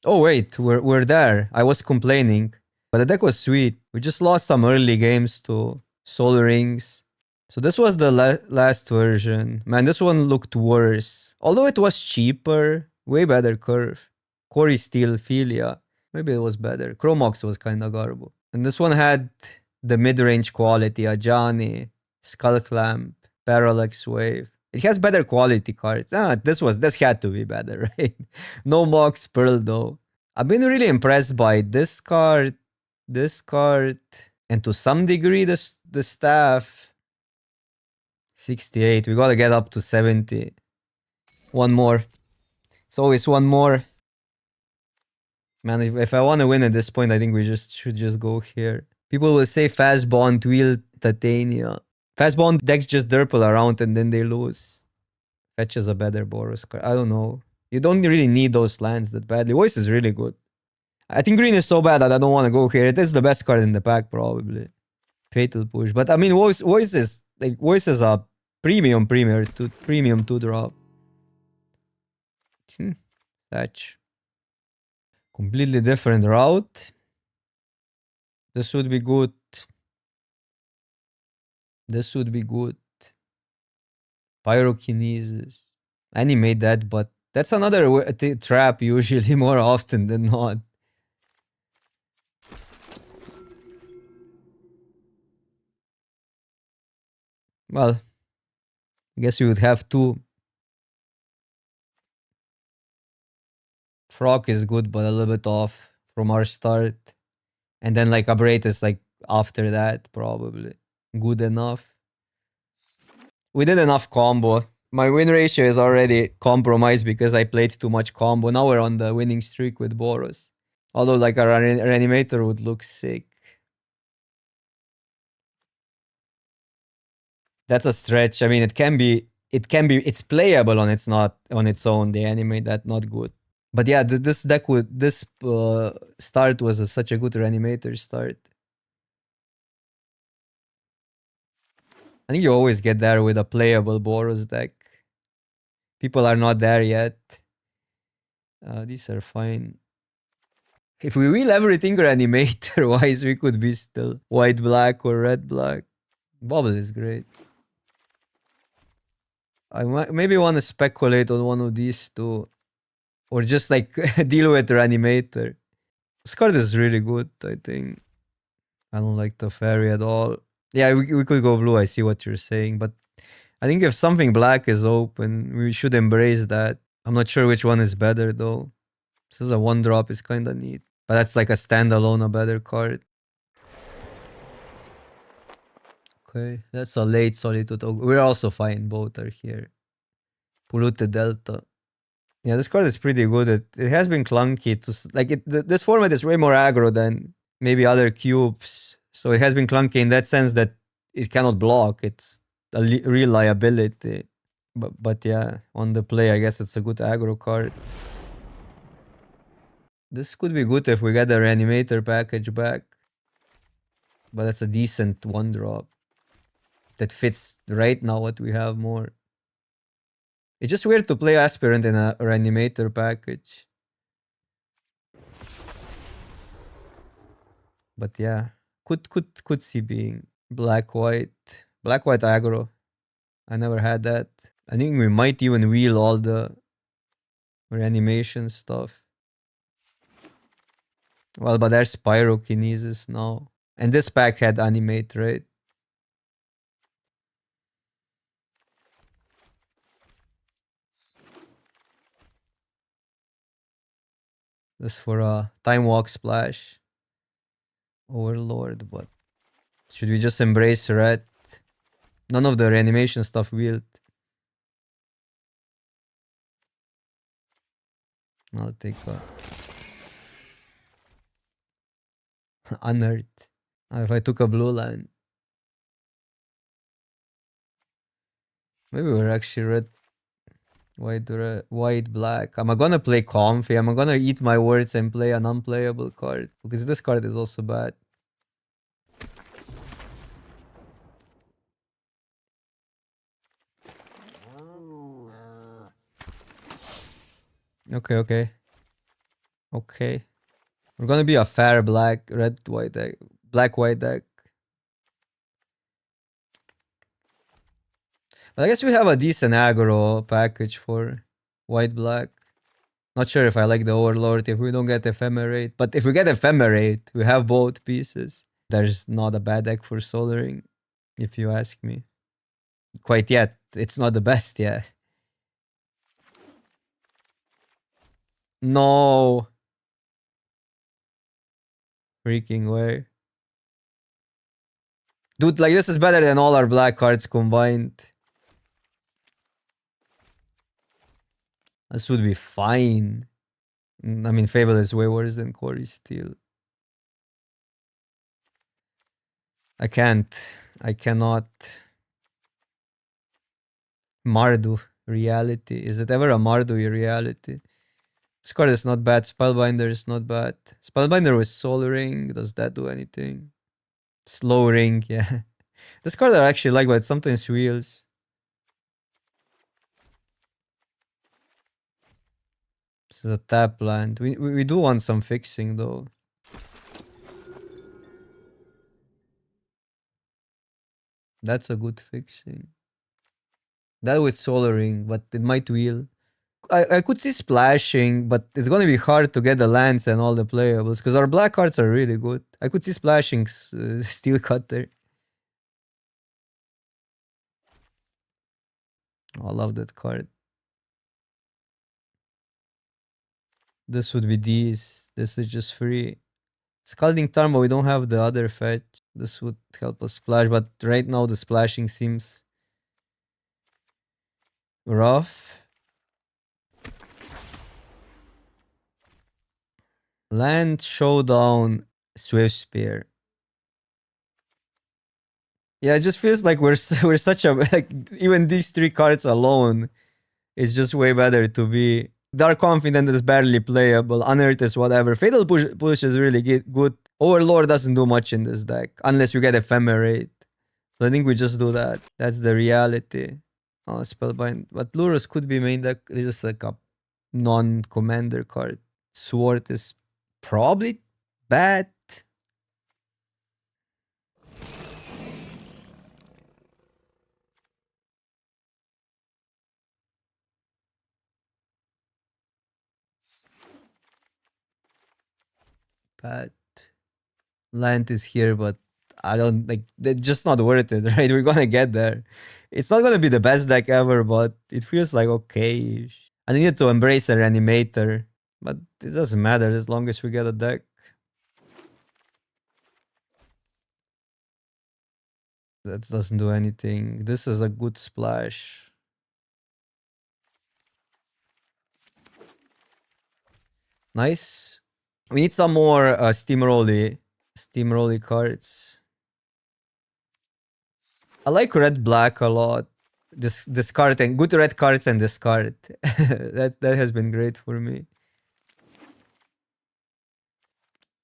Oh wait, we're there. I was complaining. But the deck was sweet. We just lost some early games to Soul Rings. So this was the last version. Man, this one looked worse. Although it was cheaper, way better curve. Cory Steel Philia. Maybe it was better. Chromox was kinda garbo. And this one had the mid-range quality, Ajani, Skull Clamp, Parallax Wave. It has better quality cards. This had to be better, right? No Mox Pearl though. I've been really impressed by this card, and to some degree the staff. 68. We gotta get up to 70. One more. It's always one more. Man, if I want to win at this point, I think we should just go here. People will say fast bond, wheel, Titania. Fast bond decks just derple around and then they lose. Fetch is a better Boros card. I don't know. You don't really need those lands that badly. Voice is really good. I think green is so bad that I don't want to go here. It is the best card in the pack, probably. Fatal Push. But I mean, voice is a premium 2-drop. Thatch. Completely different route. This would be good. This would be good. Pyrokinesis. Animate that, but that's another trap usually more often than not. Well, I guess we would have two. Frog is good, but a little bit off from our start. And then like Abrade is like after that, probably. Good enough. We did enough combo. My win ratio is already compromised because I played too much combo. Now we're on the winning streak with Boros. Although like a reanimator would look sick. That's a stretch. I mean, it's playable on its own. They animate that, not good. But yeah, this deck start was such a good reanimator start. I think you always get there with a playable Boros deck. People are not there yet. These are fine. If we wheel everything reanimator wise, we could be still white-black or red-black. Bubble is great. I maybe want to speculate on one of these two. Or just like deal with reanimator. This card is really good, I think. I don't like the fairy at all. Yeah, we could go blue, I see what you're saying. But I think if something black is open, we should embrace that. I'm not sure which one is better though. This is a 1-drop, is kinda neat. But that's like a standalone, a better card. Okay, that's a late Solitude. We're also fine, both are here. Polluted Delta. Yeah, this card is pretty good. It has been clunky. This format is way more aggro than maybe other cubes. So it has been clunky in that sense that it cannot block. It's a real liability. But yeah, on the play, I guess it's a good aggro card. This could be good if we get the reanimator package back. But that's a decent 1-drop. That fits right now what we have more. It's just weird to play Aspirant in a reanimator package. But yeah, could see being black-white. Black-white aggro. I never had that. I think we might even wheel all the reanimation stuff. Well, but there's Pyrokinesis now. And this pack had animate, right? This for a Time Walk Splash. Overlord, but should we just embrace red? None of the reanimation stuff wheeled. I'll take a unearthed. If I took a blue line. Maybe we're actually red. White, black. Am I gonna play Comfy? Am I gonna eat my words and play an unplayable card? Because this card is also bad. Okay. Okay. We're gonna be a fair black, red, white deck. Black, white deck. But I guess we have a decent aggro package for white, black. Not sure if I like the Overlord if we don't get Ephemerate. But if we get Ephemerate, we have both pieces. There's not a bad deck for Soloring, if you ask me. Quite yet. It's not the best yet. No. Freaking way. Dude, like this is better than all our black cards combined. This would be fine. I mean, Fable is way worse than Corey Steel. I can't. I cannot. Mardu reality. Is it ever a Mardu reality? This card is not bad. Spellbinder is not bad. Spellbinder with Soul Ring. Does that do anything? Slow Ring, yeah. This card I actually like, but sometimes wheels. This is a tap land. We do want some fixing though. That's a good fixing. That with Solar Ring, but it might wheel. I could see splashing, but it's gonna be hard to get the lands and all the playables because our black cards are really good. I could see splashing Steel Cutter. Oh, I love that card. This would be these. This is just free. Scalding Tarn, but we don't have the other fetch. This would help us splash, but right now the splashing seems rough. Land Showdown, Swift Spear. Yeah, it just feels like we're such a like even these three cards alone is just way better to be. Dark Confident is barely playable. Unearth is whatever. Fatal Push is really good. Overlord doesn't do much in this deck unless you get Ephemerate. So I think we just do that. That's the reality. Oh, Spellbind. But Lurus could be main deck just like a non-commander card. Sword is probably bad. Bad. Land is here, but I don't like. They're just not worth it, right? We're gonna get there. It's not gonna be the best deck ever, but it feels like okay. I needed to embrace a reanimator, but it doesn't matter as long as we get a deck. That doesn't do anything. This is a good splash. Nice. We need some more steamrolly cards. I like red black a lot. Discard and good red cards and discard. that has been great for me.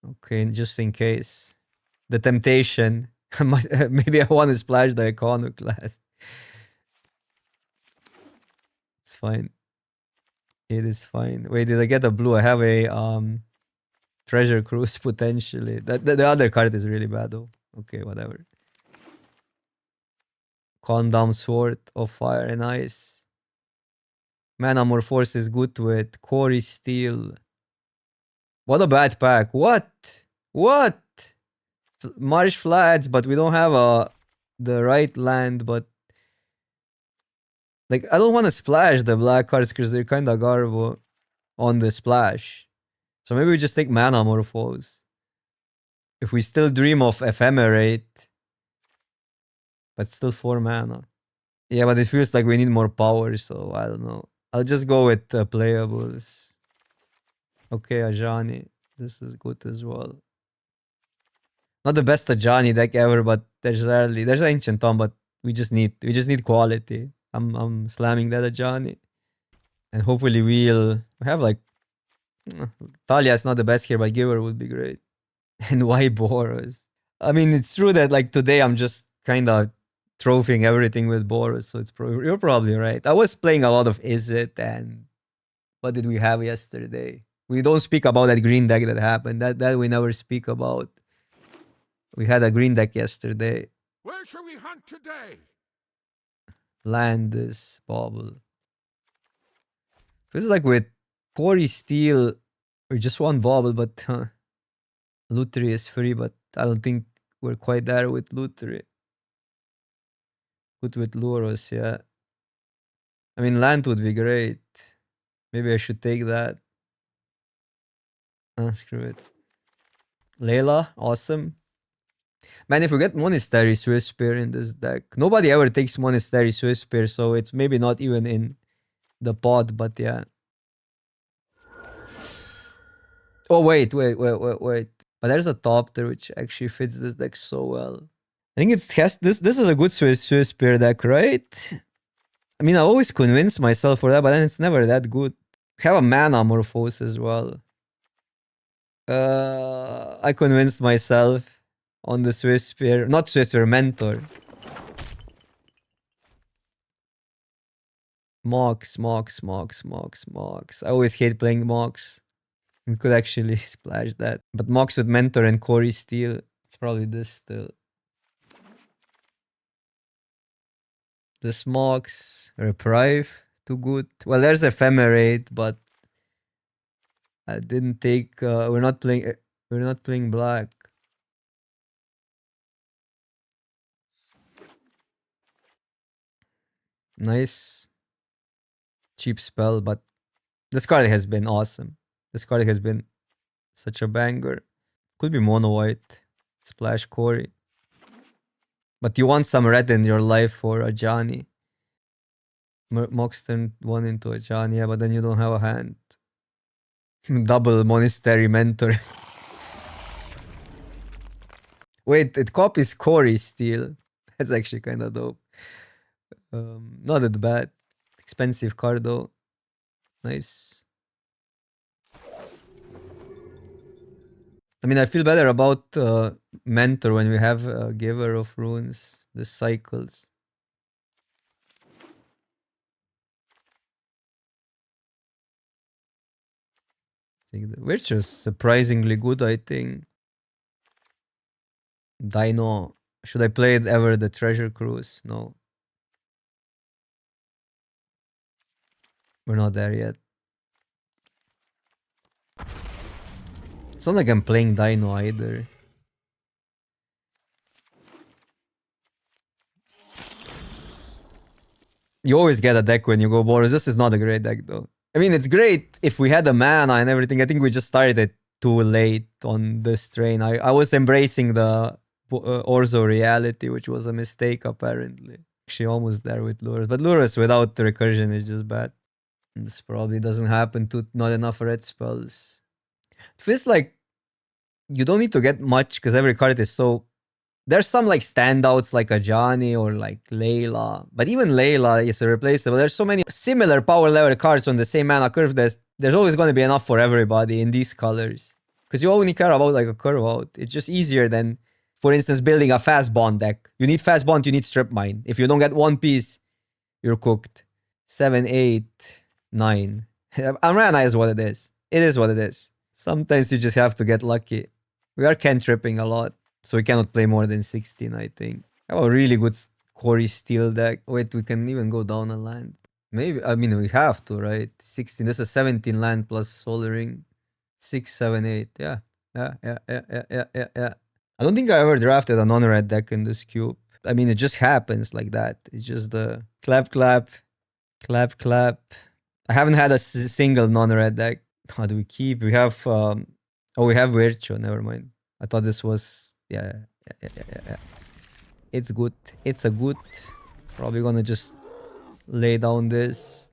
Okay, just in case. The temptation. Maybe I want to splash the Iconoclast. It's fine. It is fine. Wait, did I get a blue? I have a Treasure Cruise potentially. The other card is really bad though. Okay, whatever. Condom Sword of Fire and Ice. Manamorphose is good with Corey Steel. What a bad pack. What? What? Marsh Flats, but we don't have the right land, but like I don't want to splash the black cards because they're kinda garbo on the splash. So maybe we just take Manamorphose. If we still dream of Ephemerate, but still 4 mana. Yeah, but it feels like we need more power, so I don't know. I'll just go with playables. Okay, Ajani. This is good as well. Not the best Ajani deck ever, but there's Ancient Tomb, but we just need quality. I'm slamming that Ajani. And hopefully we have like Talia is not the best here, but Giver would be great. And why Boros? I mean, it's true that like today I'm just kind of trophying everything with Boros, so you're probably right. I was playing a lot of Is It and what did we have yesterday? We don't speak about that green deck that happened. That we never speak about. We had a green deck yesterday. Where shall we hunt today? Land this bauble. Feels like with Quarry Steel, we just one bauble, but Lutri is free, but I don't think we're quite there with Lutri. Good with Boros, yeah. I mean, land would be great. Maybe I should take that. Screw it. Layla, awesome. Man, if we get Monastery Swiss Spear in this deck, nobody ever takes Monastery Swiss Spear, so it's maybe not even in the pot, but yeah. Oh, wait. But there's a top there which actually fits this deck so well. I think it has this is a good Swiss Spear deck, right? I mean, I always convince myself for that, but then it's never that good. Have a mana morphose as well. I convinced myself on the Swiss Spear. Not Swiss Spear, Mentor. Mox. I always hate playing Mox. We could actually splash that. But Mox with Mentor and Quarry Steel. It's probably this still. This Mox. Reprieve. Too good. Well, there's Ephemerate, but I didn't take we're not playing black. Nice cheap spell, but this card has been awesome. This card has been such a banger. Could be mono white. Splash Quarry. But you want some red in your life for a Johnny. Mox turned one into a Johnny, yeah, but then you don't have a hand. Double Monastery Mentor. Wait, it copies Quarry Steel. That's actually kind of dope. Not that bad. Expensive card though. Nice. I mean, I feel better about Mentor when we have Giver of Runes. The cycles. We're just surprisingly good, I think. Dino. Should I play it ever the Treasure Cruise? No. We're not there yet. It's not like I'm playing Dino either. You always get a deck when you go Boros. This is not a great deck though. I mean, it's great if we had the mana and everything. I think we just started it too late on this train. I was embracing the Orzo reality, which was a mistake apparently. Actually almost there with Lurus. But Lurus without the recursion is just bad. This probably doesn't happen to not enough red spells. It feels like you don't need to get much because every card is so... There's some like standouts like a Johnny or like Layla. But even Layla is irreplaceable. There's so many similar power level cards on the same mana curve. There's always going to be enough for everybody in these colors. Because you only care about like a curve out. It's just easier than, for instance, building a fast bond deck. You need fast bond, you need strip mine. If you don't get one piece, you're cooked. 7, 8, 9. Amrana is what it is. It is what it is. Sometimes you just have to get lucky. We are cantripping a lot. So we cannot play more than 16, I think. I have a really good Quarry Steel deck. Wait, we can even go down a land. Maybe, I mean, we have to, right? 16, this is 17 land plus Soul Ring. 6, 7, 8, yeah. Yeah. I don't think I ever drafted a non-red deck in this cube. I mean, it just happens like that. It's just the clap. I haven't had a single non-red deck. How do we keep? We have, we have Virtue, never mind. I thought this was, yeah. It's good. It's a good. Probably gonna just lay down this.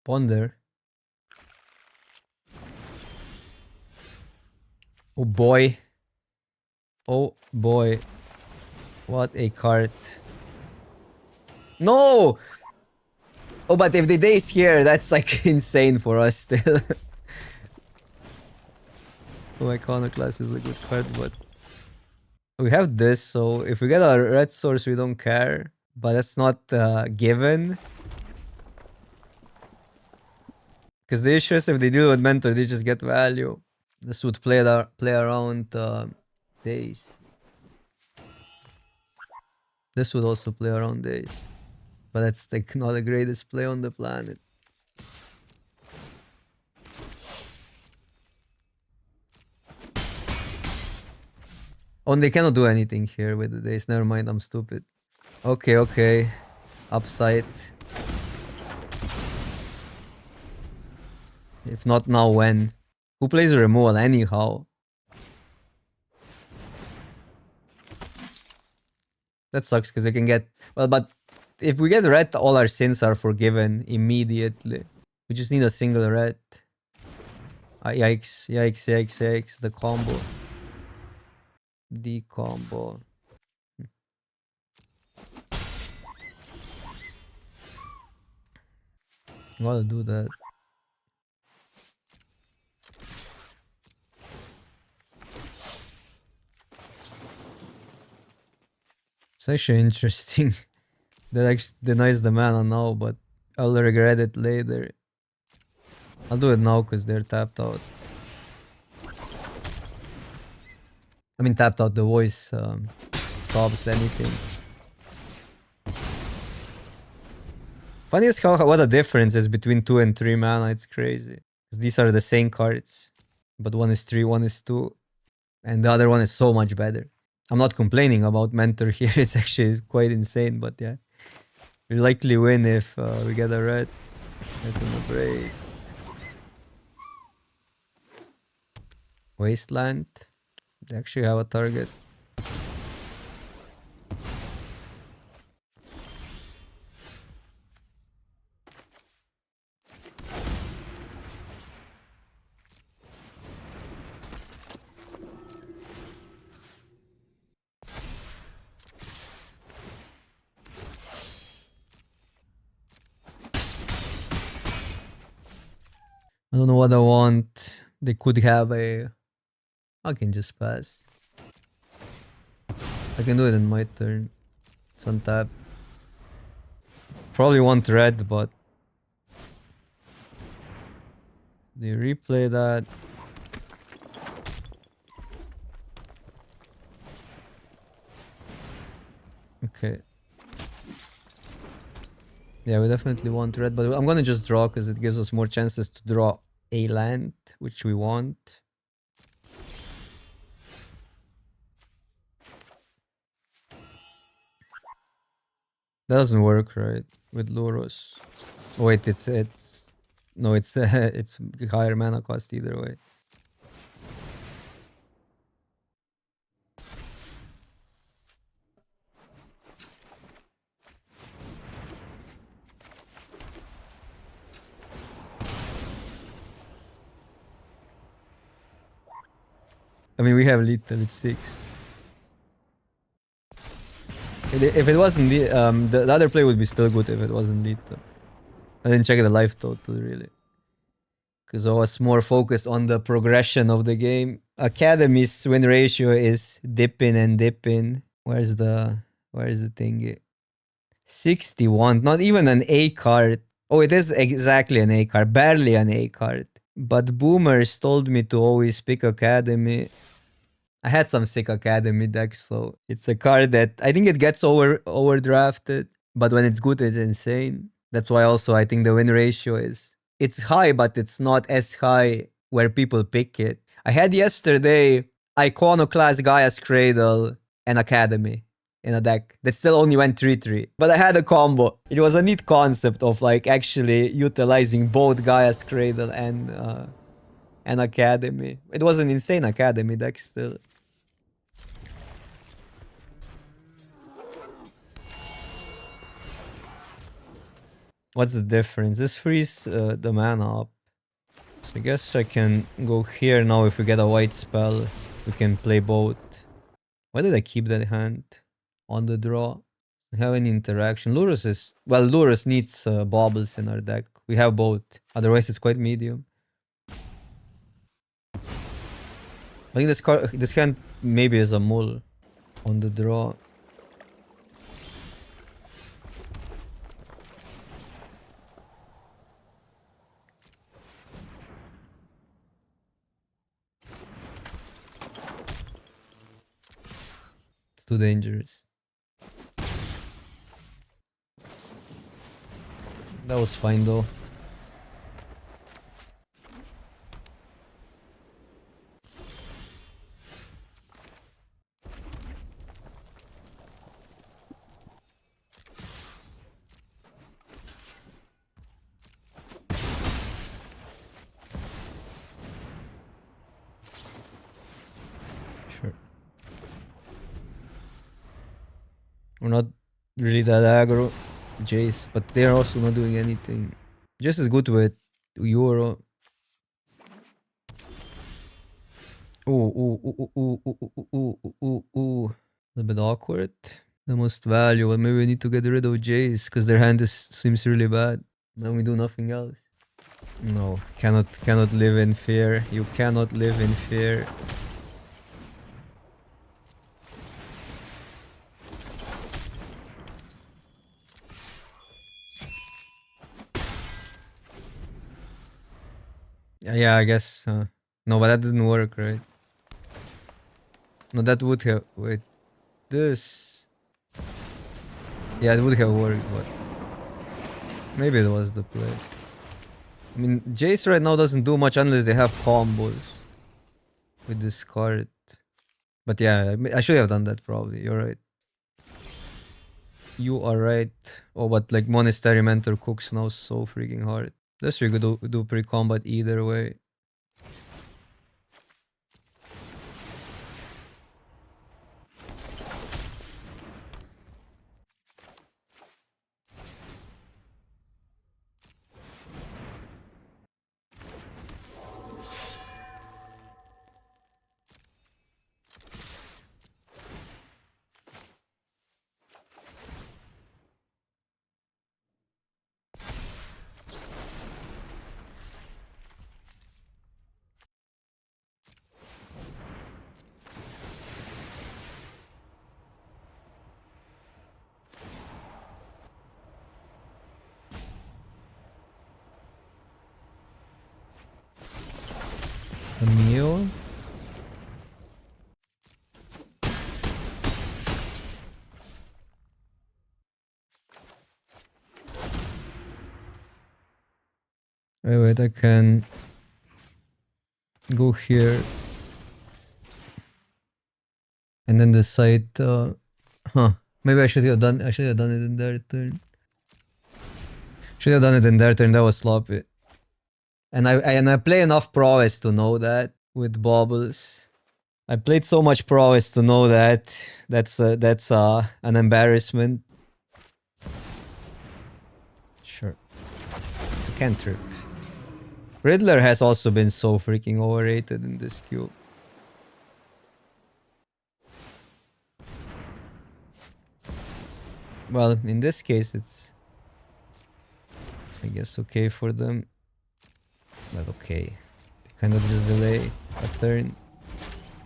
Ponder. Oh boy. Oh boy. What a card. No! Oh, but if the day's here, that's like insane for us still. Oh, Iconoclast is a good card, but... We have this, so if we get a red source, we don't care. But that's not given. Because the issue is if they deal with mentor, they just get value. This would play around days. This would also play around days. But that's like not the greatest play on the planet. Oh, they cannot do anything here with the days. Never mind, I'm stupid. Okay, okay. Upside. If not now, when? Who plays removal anyhow? That sucks because they can get... Well, but if we get red, all our sins are forgiven immediately. We just need a single red. Yikes, yikes, yikes, yikes. The combo. The combo. Gotta do that. It's actually interesting. That actually denies the mana now, but I'll regret it later. I'll do it now because they're tapped out. I mean, tapped out, the voice stops anything. Funny as how what a difference is between 2 and 3 mana. It's crazy. Because these are the same cards. But one is 3, one is 2. And the other one is so much better. I'm not complaining about Mentor here. It's actually quite insane. But yeah. We'll likely win if we get a red. That's in the break. Wasteland. They actually have a target. I don't know what I want. They could have a... I can just pass. I can do it in my turn. It's on tap. Probably want red, but... They replay that. Okay. Yeah, we definitely want red, but I'm gonna just draw because it gives us more chances to draw a land, which we want. That doesn't work, right? With Boros. Oh, wait, it's no, it's it's higher mana cost either way. I mean, we have lethal, it's 6. If it wasn't the other play would be still good if it wasn't lethal. I didn't check the life total really, because I was more focused on the progression of the game. Academy's win ratio is dipping and dipping. Where's the thingy? 61. Not even an A card. Oh, it is exactly an A card. Barely an A card. But boomers told me to always pick Academy. I had some sick Academy decks, so it's a card that I think it gets overdrafted, but when it's good, it's insane. That's why also I think the win ratio is... It's high, but it's not as high where people pick it. I had yesterday Iconoclast, Gaia's Cradle, and Academy in a deck that still only went 3-3. But I had a combo. It was a neat concept of like actually utilizing both Gaia's Cradle and Academy. It was an insane Academy deck still. What's the difference? This frees the mana up. So I guess I can go here now. If we get a white spell, we can play both. Why did I keep that hand on the draw? Don't have any interaction. Lurus is... Well, Lurus needs baubles in our deck. We have both. Otherwise, it's quite medium. I think this hand maybe is a mull. on the draw. It's too dangerous. That was fine though. Sure. We're not really that aggro, Jace, but they're also not doing anything. Just as good with Euro. Ooh. A bit awkward. The most value. Well, maybe we need to get rid of Jace because their hand seems really bad. Then we do nothing else. No, cannot live in fear. You cannot live in fear. Yeah, I guess. No, but that didn't work, right? No, that would have. Wait, this. Yeah, it would have worked, but maybe it was the play. I mean, Jace right now doesn't do much unless they have combos with this card. But yeah, I should have done that probably. You're right. You are right. Oh, but like Monastery Mentor cooks now so freaking hard. This we could do pre-combat either way. Camille. Wait, I can go here and then decide. Maybe I should have done. I should have done it in their turn. Should have done it in their turn. That was sloppy. And I play enough prowess to know that with baubles. I played so much prowess to know that that's an embarrassment. Sure. It's a cantrip. Riddler has also been so freaking overrated in this queue. Well, in this case, it's, I guess, okay for them. But okay. They kind of just delay a turn.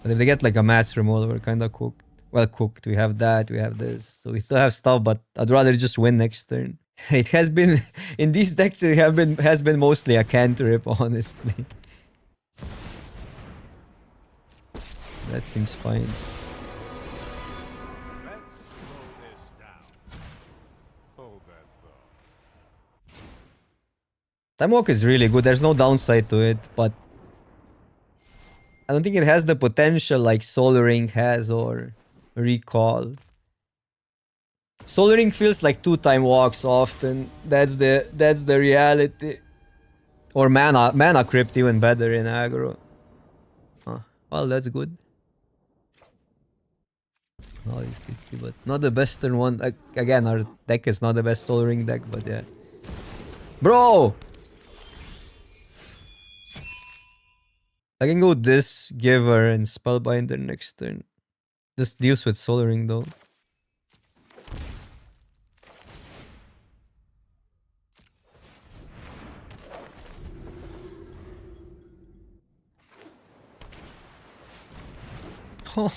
But if they get like a mass removal, we're kind of cooked. Well cooked. We have that, we have this. So we still have stuff, but I'd rather just win next turn. It has been, in these decks, it has been mostly a cantrip, honestly. That seems fine. Let's slow this down. Hold that thought. Time Walk is really good. There's no downside to it, but I don't think it has the potential like Solar Ring has or Recall. Solar Ring feels like 2-time walks often. That's the reality. Or mana crypt even better in aggro. Well, that's good. Obviously, but not the best turn one. Again, our deck is not the best Solar Ring deck, but yeah. Bro! I can go this Giver and Spellbinder next turn. This deals with Solar Ring though. Oh.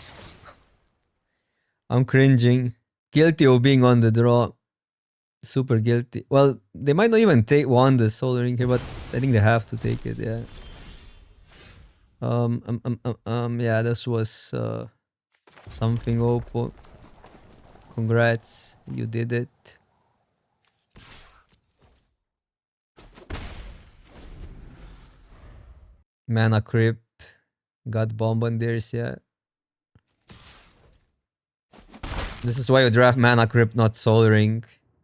I'm cringing. Guilty of being on the draw. Super guilty. Well, they might not even want the Soul Ring here, but I think they have to take it, yeah. Yeah, this was something, Oppo. Congrats, you did it. Mana creep. Got bombardiers, yeah. This is why you draft Mana Crypt, not Soul Ring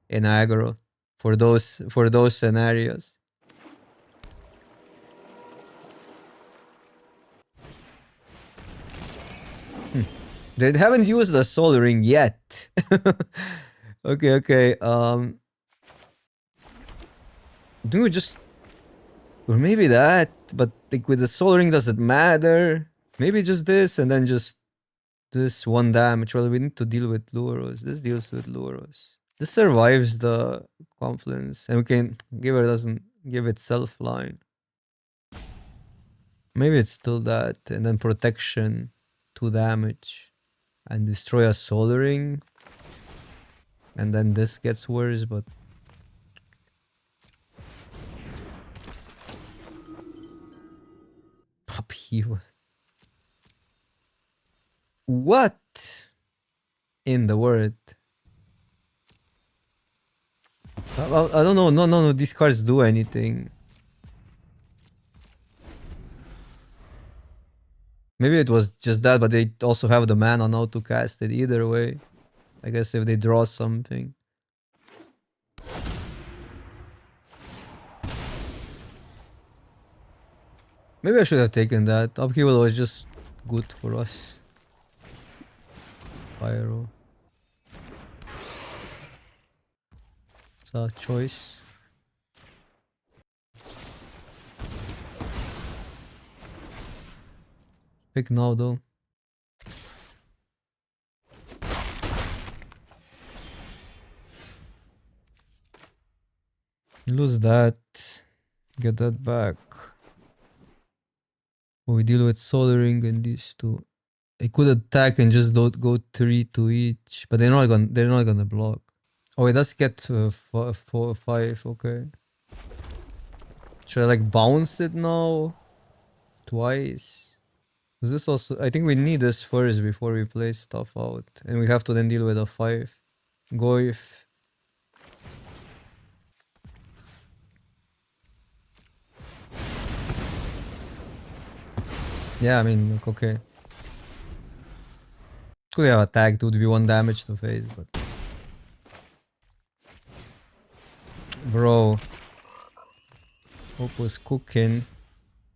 in aggro. For those scenarios. They haven't used the Soul Ring yet. Okay. Do we just... Or maybe that, but like with the Soul Ring, does it matter? Maybe just this and then just this 1 damage. Well, we need to deal with Luros. This deals with Luros. This survives the Confluence, and we can... Giver doesn't give itself line. Maybe it's still that, and then Protection, 2 damage. And destroy a Soul Ring. And then this gets worse, but... Upheaval. What in the world? I don't know. No. These cards do anything. Maybe it was just that, but they also have the mana now to cast it either way. I guess if they draw something. Maybe I should have taken that. Upheaval was just good for us. Pyro. It's a choice. Pick now though. Lose that. Get that back. We deal with Soul Ring and these two. I could attack and just don't go 3 to each, but they're not gonna block. Oh, it does get 4 5. Okay. Should I like bounce it now? Twice. Is this also? I think we need this first before we play stuff out, and we have to then deal with a 5. Goif. Yeah, I mean, like, okay. Could have attacked, would be 1 damage to face, but... Bro. Hope was cooking.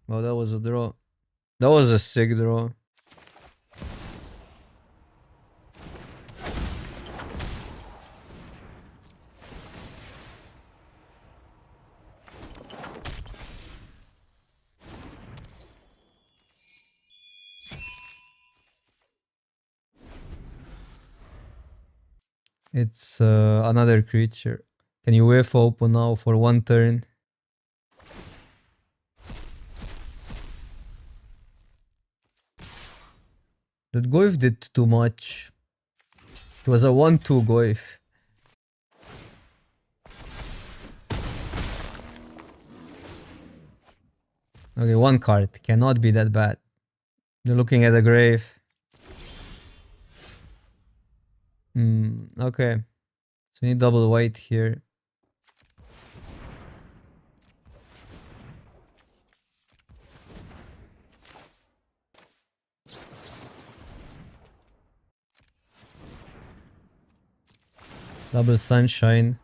Well, that was a draw. That was a sick draw. It's another creature. Can you whiff open now for 1 turn? That Goif did too much. It was a 1-2 Goif. Okay, 1 card. Cannot be that bad. They're looking at the grave. Okay. So we need double white here. Double sunshine.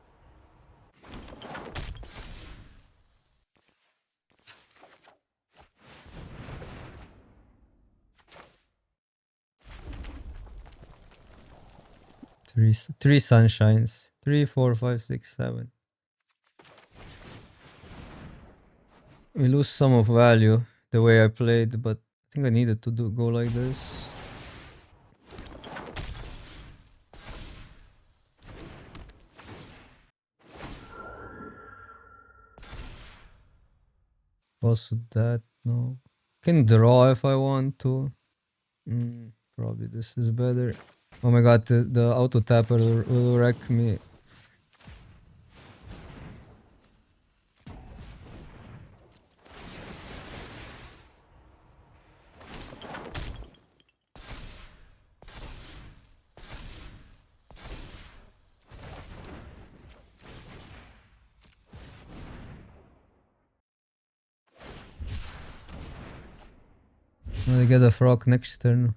Three sunshines. 3, 4, 5, 6, 7. We lose some of value the way I played, but I think I needed to go like this. Also that, no. Can draw if I want to. Probably this is better. Oh my god, the auto tapper will wreck me. I get a frog next turn.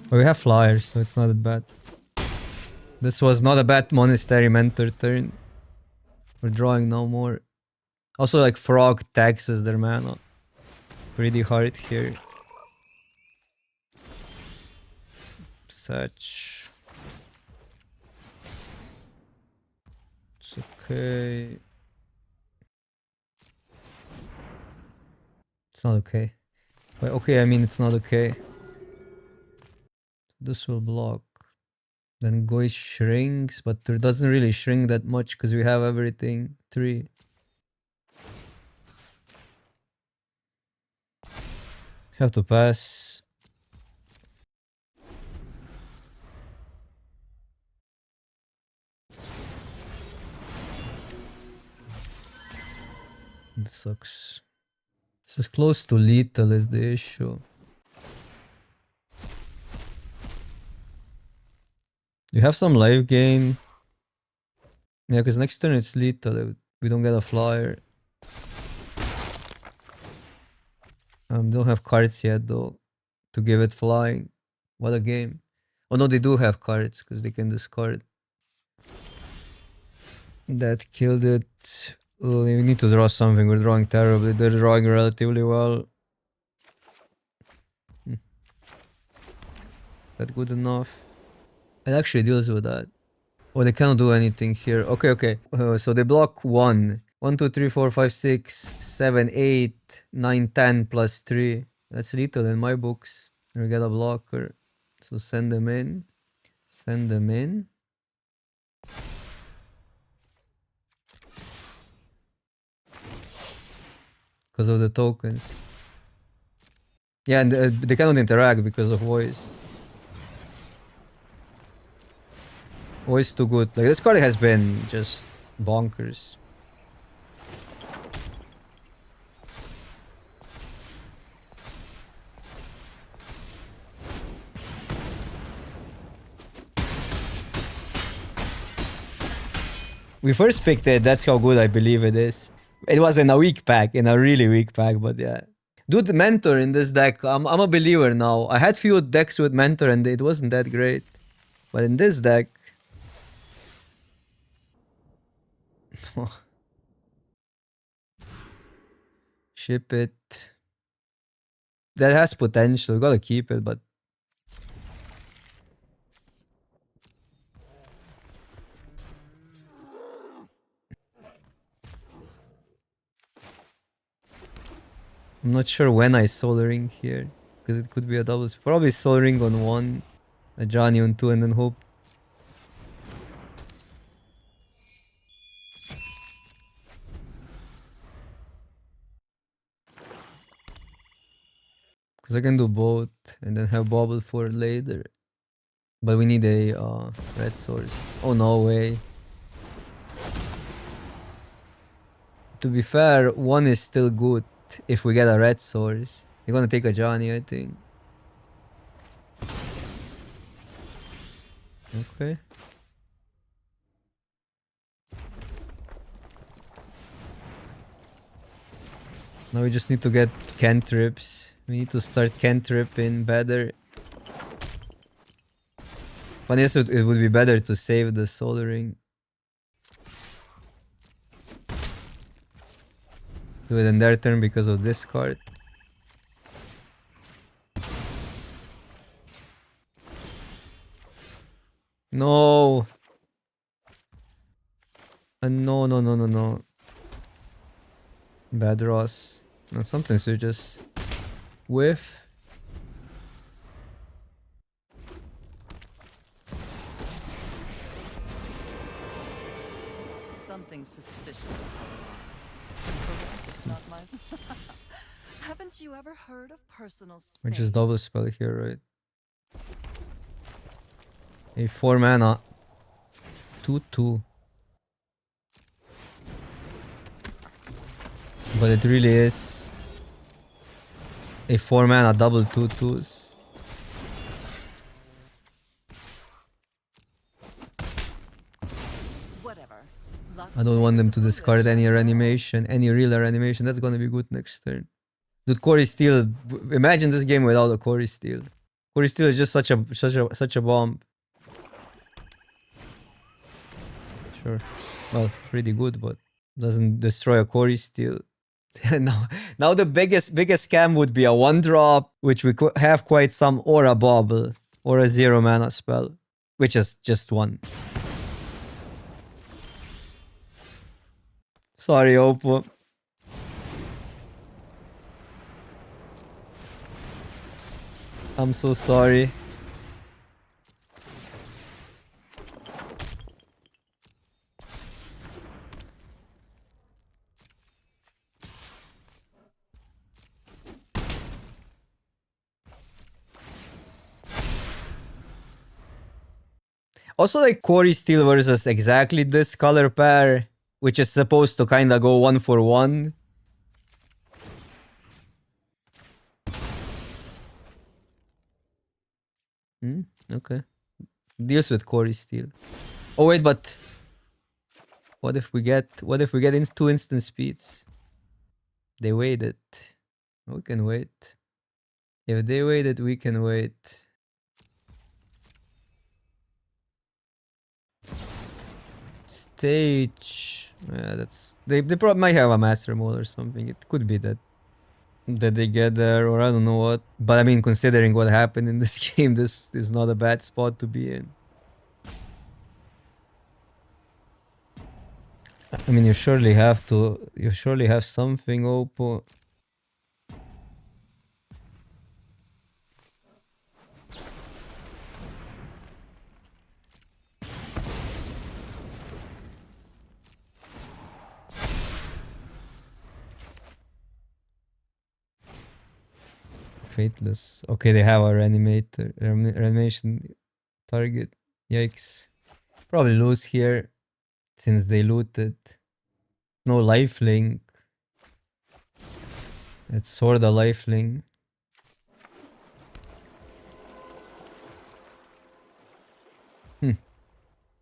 But we have flyers, so it's not that bad. This was not a bad monastery mentor turn. We're drawing no more. Also, like frog taxes their mana pretty hard here. Such. It's okay. It's not okay. But okay, I mean it's not okay. This will block. Then Goy shrinks, but it doesn't really shrink that much because we have everything. 3. Have to pass. This sucks. This is close to lethal is the issue. You have some life gain. Yeah, because next turn it's lethal. We don't get a flyer. Don't have cards yet though to give it flying. What a game. Oh no, they do have cards because they can discard. That killed it. Oh, we need to draw something. We're drawing terribly. They're drawing relatively well. That good enough? It actually deals with that. Oh, they cannot do anything here. Okay, okay. So they block 1. 1, 2, 3, 4, 5, 6, 7, 8, 9, 10 plus 3. That's lethal in my books. We get a blocker. So send them in. Send them in. Because of the tokens. Yeah, and they cannot interact because of voice. Voice too good. Like this card has been just bonkers. We first picked it, that's how good I believe it is. It was in a weak pack, in a really weak pack, but yeah. Dude, Mentor in this deck, I'm a believer now. I had few decks with Mentor and it wasn't that great. But in this deck... Ship it. That has potential, gotta keep it, but... I'm not sure when I Soul Ring here. Because it could be a double. Probably Soul Ring on 1, a Johnny on 2, and then hope. Because I can do both and then have Bobble for later. But we need a red source. Oh, no way. To be fair, 1 is still good if we get a red source. You're gonna take a Johnny, I think. Okay. Now we just need to get cantrips. We need to start cantripping better. Funniest, it would be better to save the Soul Ring. Do it in their turn because of this card. No. No, no, no, no, no. Bad Ross. No, something to just whiff. Something suspicious is going on. For once, it's not my... Haven't you ever heard of personal space? We just double spell here, right? A 4 mana 2/2. But it really is a 4 mana double 2/2s. Whatever. Luck I don't want them to favors the discard any foolish. animation, any real animation. That's gonna be good next turn. Dude, Corey Steele. Imagine this game without a Corey Steele. Corey Steele is just such a bomb. Sure. Well, pretty good, but doesn't destroy a Corey Steele. now the biggest scam would be a 1-drop, which we could have quite some, or a bauble, or a 0 mana spell, which is just one. Sorry, Oppo. I'm so sorry. Also, like Corey Steele versus exactly this color pair, which is supposed to kind of go 1-for-1. Okay. Deals with Corey Steele. Oh wait, but what if we get two instant speeds? They waited. We can wait. If they waited, we can wait. Stage. Yeah, that's they probably might have a master mode or something. It could be that they get there, or I don't know what. But I mean, considering what happened in this game, this is not a bad spot to be in. I mean, you surely have something, Oppo. Fateless. Okay, they have our animation target. Yikes. Probably lose here since they looted. No lifelink. It's sorta lifelink.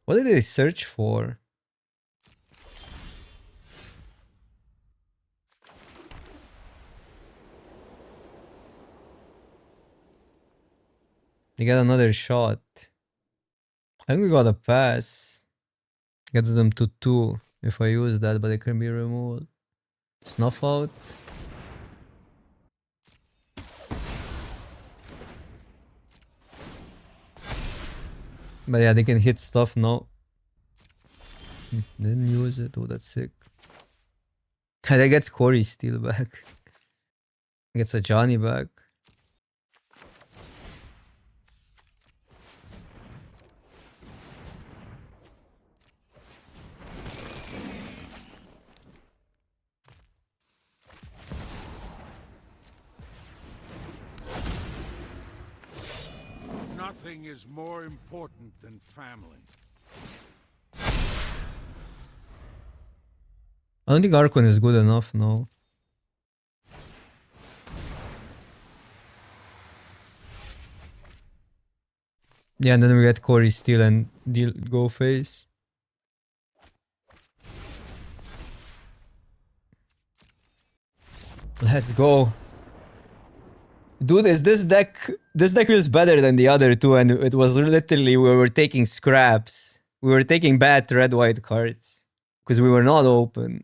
What did they search for? They got another shot. I think we got a pass. Gets them to 2 if I use that, but it can be removed. Snuff out. But yeah, they can hit stuff now. Didn't use it. Oh, that's sick. That gets Corey Steele back. Gets a Johnny back. Nothing is more important than family. I don't think Archon is good enough now. Yeah, and then we get Corey Steele and go face. Let's go. Dude, this deck feels better than the other two, and it was literally we were taking scraps. We were taking bad red-white cards. Because we were not open.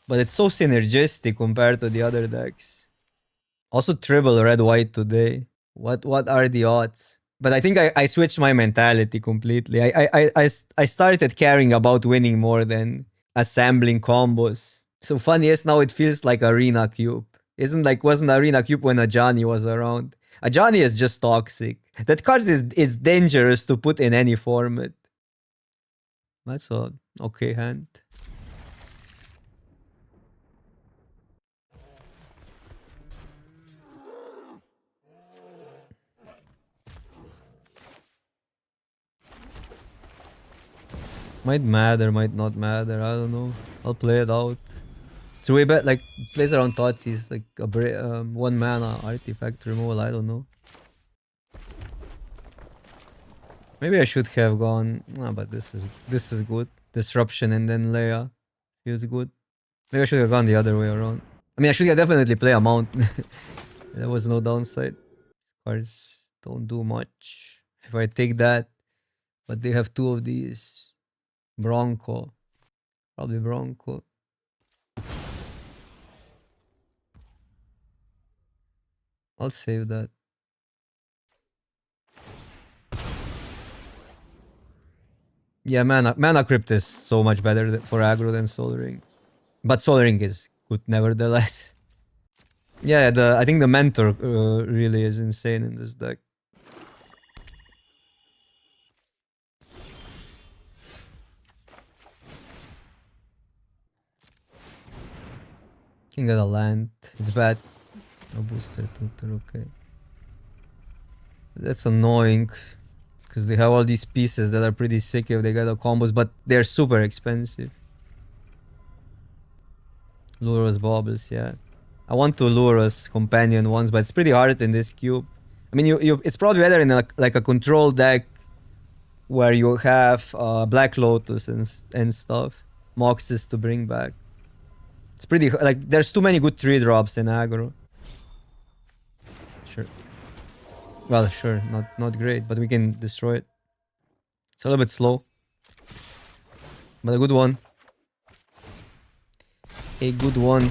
But it's so synergistic compared to the other decks. Also triple red-white today. What are the odds? But I think I switched my mentality completely. I started caring about winning more than assembling combos. So funniest, now it feels like Arena Cube. Wasn't Arena Cube when Ajani was around. Ajani is just toxic. That card is dangerous to put in any format. That's a okay hand. Might matter, might not matter. I don't know. I'll play it out. It's way better. Like plays around Thoughtseize, like a 1 mana artifact removal. I don't know. Maybe I should have gone. Ah, but this is good. Disruption and then Leia feels good. Maybe I should have gone the other way around. I mean, I should have definitely played a mount. There was no downside. Cards don't do much. If I take that, but they have 2 of these. Bronco. Probably Bronco. I'll save that. Yeah, mana crypt is so much better for aggro than Soul Ring. But Soul Ring is good nevertheless. Yeah, I think the mentor really is insane in this deck. Can get a land. It's bad. No booster tutor, okay. That's annoying. Because they have all these pieces that are pretty sick if they get the combos, but they're super expensive. Luros Baubles, yeah. I want to Luros companion once, but it's pretty hard in this cube. I mean, it's probably better in like a control deck where you have Black Lotus and stuff. Moxes to bring back. It's pretty, like, there's too many good 3-drops in aggro. Sure. Well, sure, not great, but we can destroy it. It's a little bit slow. But a good one. A good one.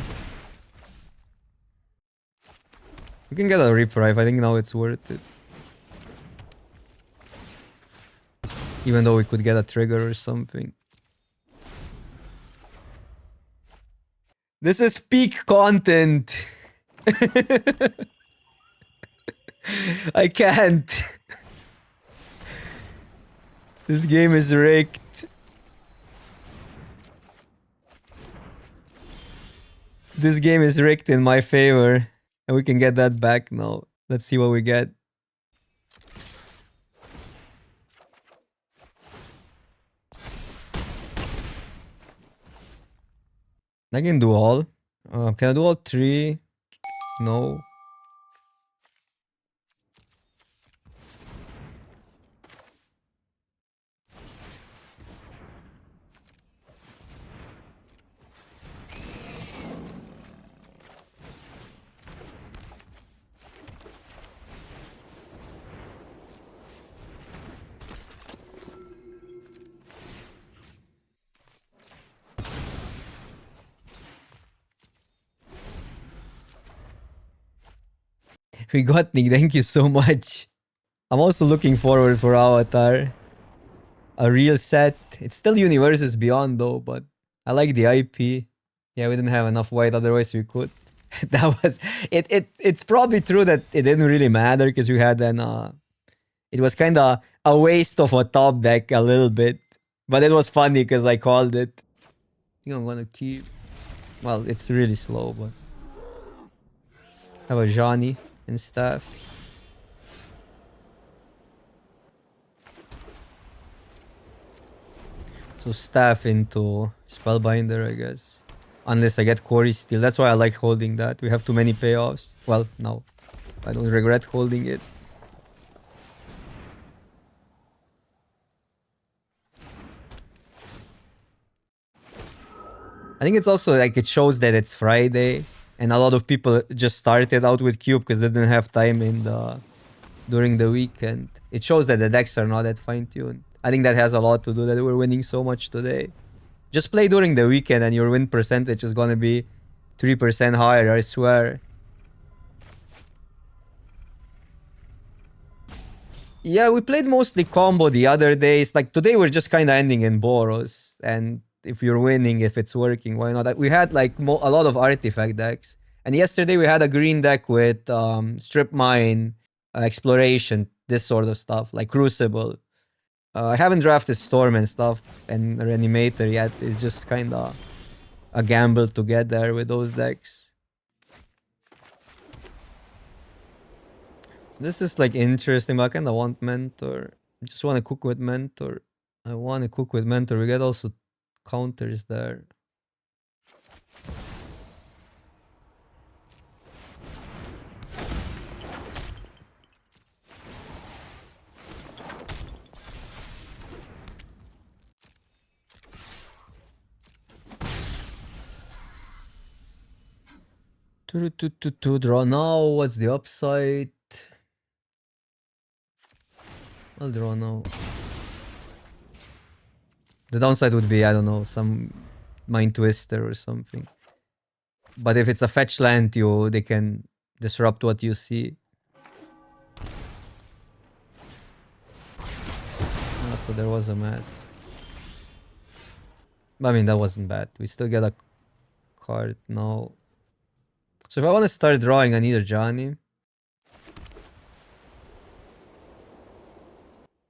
We can get a reprieve. I think now it's worth it. Even though we could get a trigger or something. This is peak content. I can't. This game is rigged. This game is rigged in my favor. And we can get that back now. Let's see what we get. I can do all. Can I do all 3? No. We got Nick, thank you so much. I'm also looking forward for Avatar. A real set. It's still Universes Beyond though, but I like the IP. Yeah, we didn't have enough white, otherwise we could. That was it's probably true that it didn't really matter because we had an it was kinda a waste of a top deck a little bit. But it was funny because I called it. I think I'm gonna keep, well, it's really slow, but have a Johnny and stuff. So staff into Spellbinder, I guess. Unless I get Quarry Steel. That's why I like holding that. We have too many payoffs. Well, no. I don't regret holding it. I think it's also like it shows that it's Friday. And a lot of people just started out with Cube because they didn't have time during the weekend. It shows that the decks are not that fine-tuned. I think that has a lot to do that we're winning so much today. Just play during the weekend and your win percentage is gonna be 3% higher, I swear. Yeah, we played mostly combo the other days. Like today we're just kind of ending in Boros. And if you're winning, if it's working, why not? We had like a lot of artifact decks. And yesterday we had a green deck with Strip Mine, Exploration, this sort of stuff, like Crucible. I haven't drafted Storm and stuff and Reanimator yet. It's just kind of a gamble to get there with those decks. This is like interesting, but I kind of want Mentor. I just want to cook with Mentor. I want to cook with Mentor. We get also counters there. To draw now. What's the upside? I'll draw now. The downside would be, I don't know, some Mind Twister or something. But if it's a fetch land, they can disrupt what you see. So there was a mess. I mean, that wasn't bad. We still get a card now. So if I want to start drawing, I need a Johnny.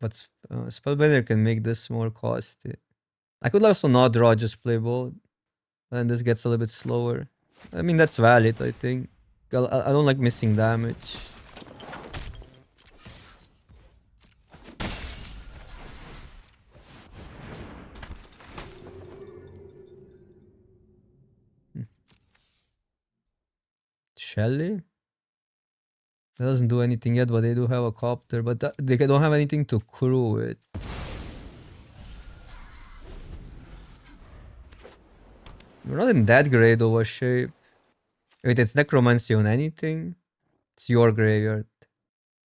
But Spellbender can make this more costly. I could also not draw, just play both. And this gets a little bit slower. I mean, that's valid, I think. I don't like missing damage. Shelly? That doesn't do anything yet, but they do have a copter. But they don't have anything to crew it. We're not in that great of a shape. Wait, it's Necromancy on anything? It's your graveyard.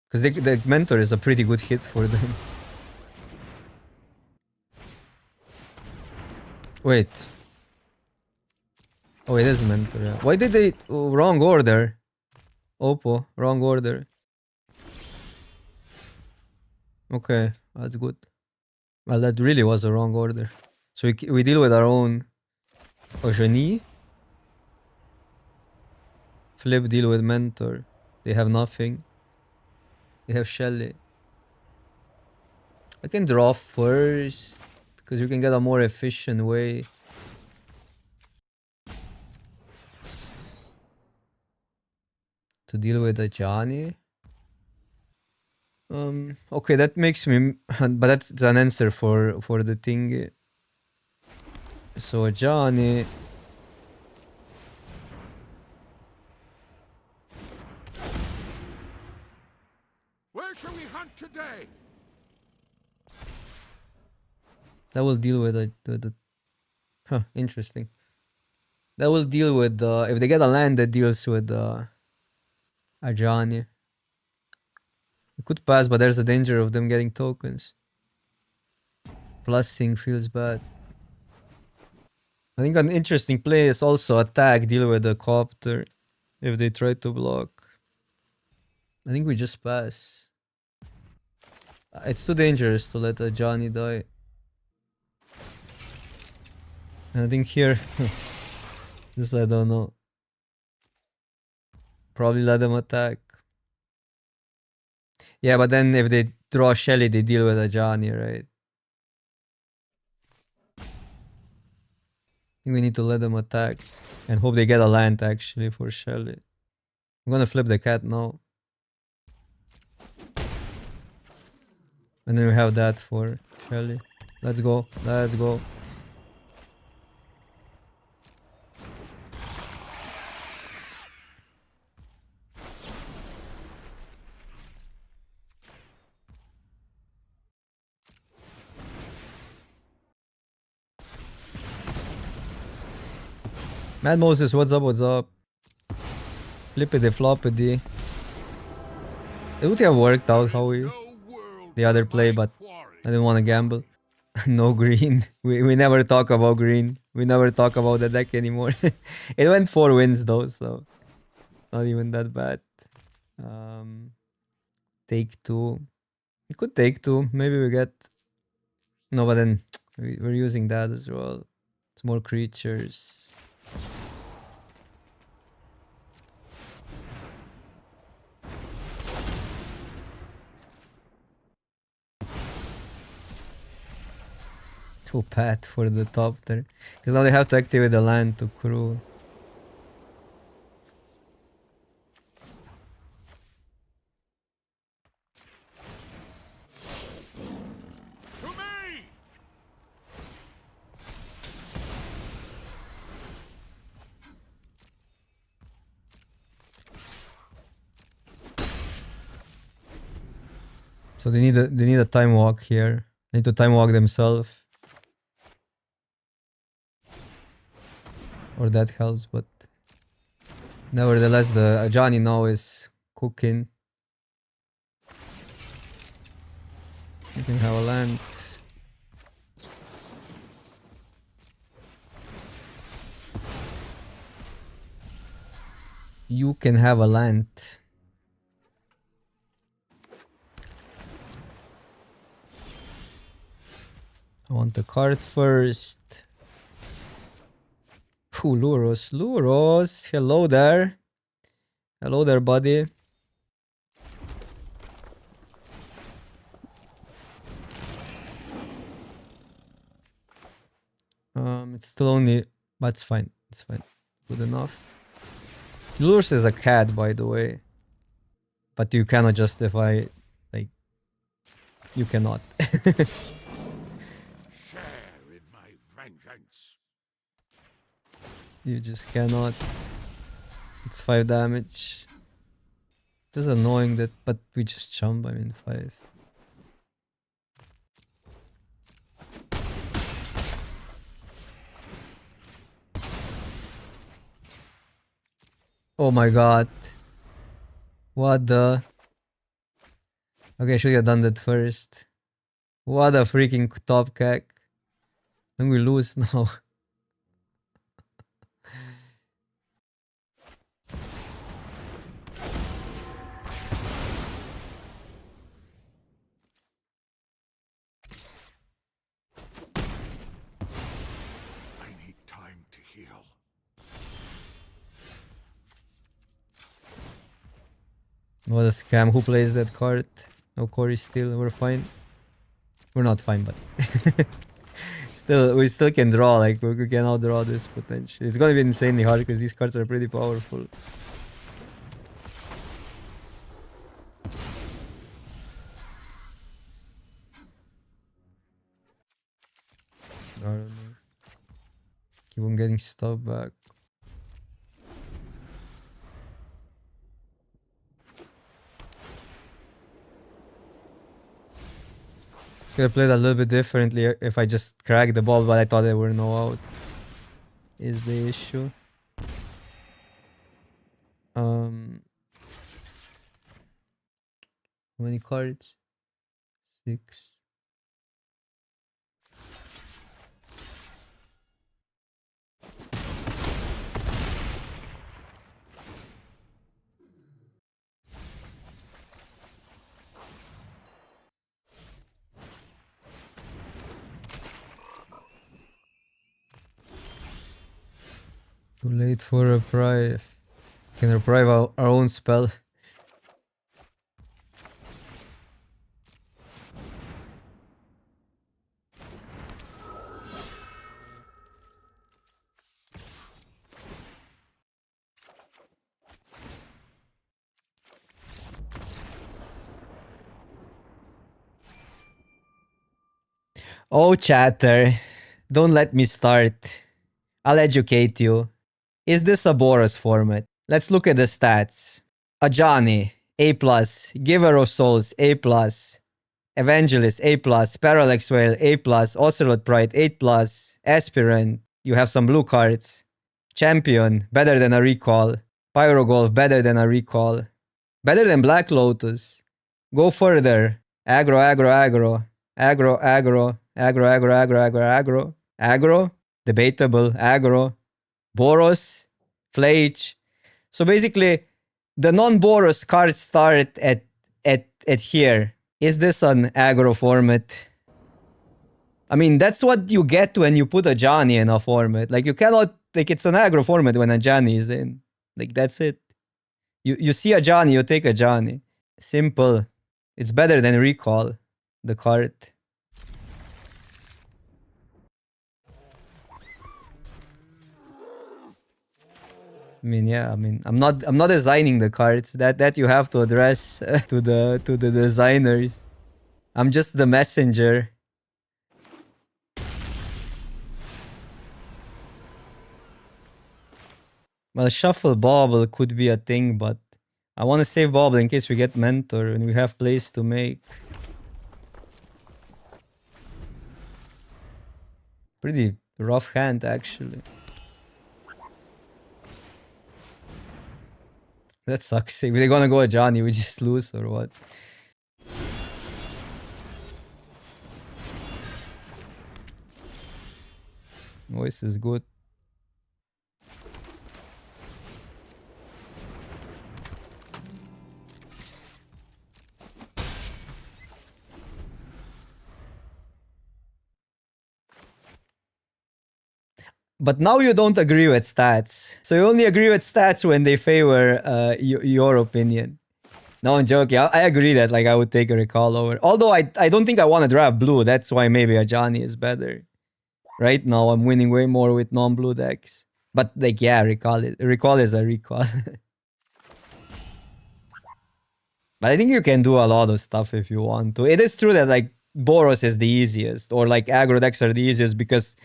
Because the Mentor is a pretty good hit for them. Wait. Oh, it is Mentor, yeah. Why did they... Oh, wrong order. Oppo, wrong order. Okay, that's good. Well, that really was a wrong order. So we deal with our own Ojani. Flip deal with Mentor. They have nothing. They have Shelly. I can draw first, because you can get a more efficient way. To deal with a Johnny. Okay, that makes me... But that's an answer for the thing. So a Johnny... Where shall we hunt today? That will deal with the... Huh, interesting. That will deal with the... If they get a land that deals with a Johnny. It could pass, but there's a danger of them getting tokens. Plussing feels bad. I think an interesting play is also attack, deal with the copter. If they try to block. I think we just pass. It's too dangerous to let a Johnny die. And I think here... this I don't know. Probably let them attack. Yeah, but then if they draw Shelly, they deal with a Johnny, right? I think we need to let them attack. And hope they get a land actually for Shelly. I'm gonna flip the cat now. And then we have that for Shelly. Let's go. Let's go. Mad Moses, what's up? What's up? Flippity floppity. It would have worked out how we the other play, but I didn't want to gamble. No green. We never talk about green. We never talk about the deck anymore. It went 4 wins though, so it's not even that bad. Take 2. We could take 2. Maybe we get... No, but then we're using that as well. It's more creatures. Too bad for the top there. Because now they have to activate the land to crew. To me! So they need a time walk here. They need to time walk themselves. Or that helps, but nevertheless the Ajani now is cooking. You can have a land. You can have a land. I want the card first. Ooh, Luros. Luros! Hello there. Hello there, buddy. It's still only... But it's fine. It's fine. Good enough. Luros is a cat, by the way. But you cannot justify... Like... You cannot. Share in my vengeance. You just cannot. It's 5 damage. It is annoying that... But we just jump, I mean 5. Oh my god. What the... Okay, I should have done that first. What a freaking top cack. Then we lose now. I need time to heal. What a scam. Who plays that card? No Cory still. We're fine. We're not fine, but... we still can draw. Like, we can outdraw this potential. It's gonna be insanely hard because these cards are pretty powerful. I don't know. Keep on getting stuff back. Could have played a little bit differently if I just cracked the ball, but I thought there were no outs. Is the issue. How many cards? 6. Too late for reprieve. Can reprieve our own spell. Oh, chatter. Don't let me start. I'll educate you. Is this a Boros format? Let's look at the stats. Ajani, A+. Giver of Souls, A+. Evangelist, A+. Parallax Whale, A+. Ocelot Pride, A+. Aspirant, you have some blue cards. Champion, better than a recall. Pyrogolf, better than a recall. Better than Black Lotus. Go further. Aggro, aggro, aggro. Aggro, aggro. Aggro, aggro, aggro, aggro, aggro. Aggro. Debatable. Aggro. Boros. Flage. So basically, the non-Boros cards start at here. Is this an aggro format? I mean, that's what you get when you put a Johnny in a format. Like, you cannot... Like, it's an aggro format when a Johnny is in. Like, that's it. You see a Johnny, you take a Johnny. Simple. It's better than Recall, the card. I mean, yeah. I mean, I'm not designing the cards. That you have to address to the designers. I'm just the messenger. Well, shuffle bobble could be a thing, but I want to save bobble in case we get mentor and we have plays to make. Pretty rough hand, actually. That sucks. If they're gonna go Ajani, we just lose or what? Voice is good. But now you don't agree with stats. So you only agree with stats when they favor your opinion. No, I'm joking. I agree that like I would take a recall over. Although I don't think I want to draft blue. That's why maybe a Johnny is better. Right now I'm winning way more with non-blue decks. But like yeah, recall is a recall. But I think you can do a lot of stuff if you want to. It is true that like Boros is the easiest, or like aggro decks are the easiest because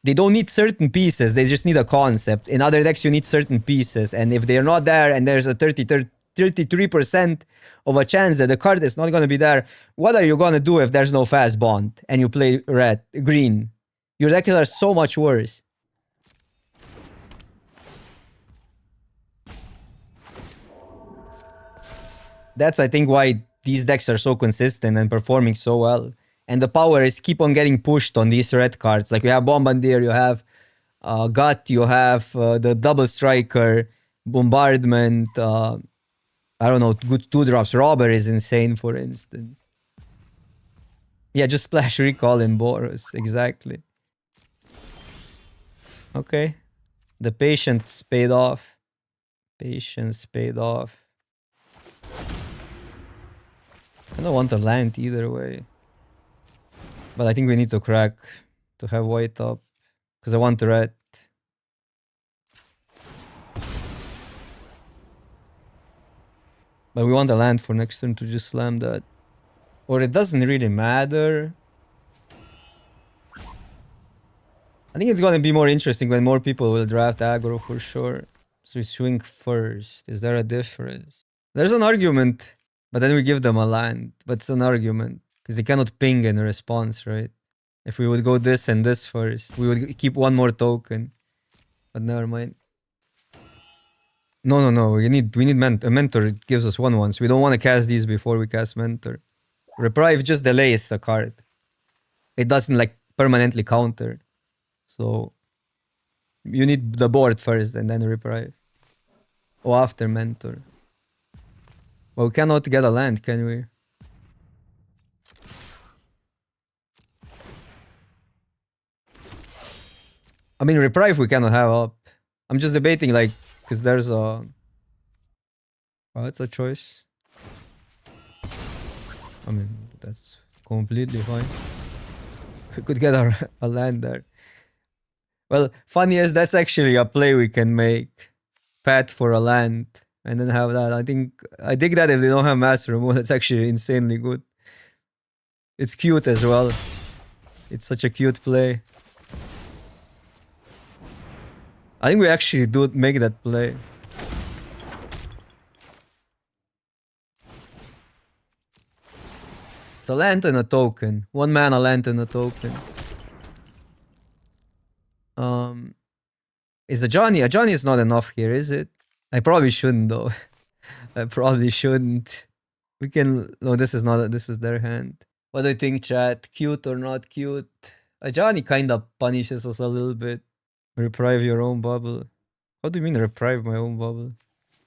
they don't need certain pieces. They just need a concept. In other decks, you need certain pieces. And if they're not there and there's a 33% of a chance that the card is not going to be there, what are you going to do if there's no fast bond and you play green? Your decks are so much worse. That's, I think, why these decks are so consistent and performing so well. And the power is keep on getting pushed on these red cards. Like you have Bombardier, you have Gut, you have the Double Striker, Bombardment, I don't know, good 2-drops. Robber is insane, for instance. Yeah, just splash recall in Boros, exactly. Okay. The patience paid off. Patience paid off. I don't want to land either way. But I think we need to crack to have white up. Because I want red. But we want a land for next turn to just slam that. Or it doesn't really matter. I think it's gonna be more interesting when more people will draft aggro for sure. So we swing first. Is there a difference? There's an argument. But then we give them a land. But it's an argument. Because they cannot ping in response, right? If we would go this and this first, we would keep one more token. But never mind. No. We need mentor. A mentor gives us 1/1. So we don't want to cast these before we cast mentor. Reprieve just delays a card. It doesn't like permanently counter. So you need the board first and then reprieve. Or after mentor. Well, we cannot get a land, can we? I mean, reprieve we cannot have up. I'm just debating like, because there's a... Oh, it's a choice. I mean, that's completely fine. We could get a land there. Well, funny as that's actually a play we can make. Pat for a land and then have that. I dig that if they don't have mass removal. That's actually insanely good. It's cute as well. It's such a cute play. I think we actually do make that play. It's a land and a token. 1 mana land and a token. Is a Johnny? A Johnny is not enough here, is it? I probably shouldn't though. I probably shouldn't. We can... No, this is not... This is their hand. What do you think, chat? Cute or not cute? A Johnny kind of punishes us a little bit. Reprieve your own bubble. How do you mean reprieve my own bubble?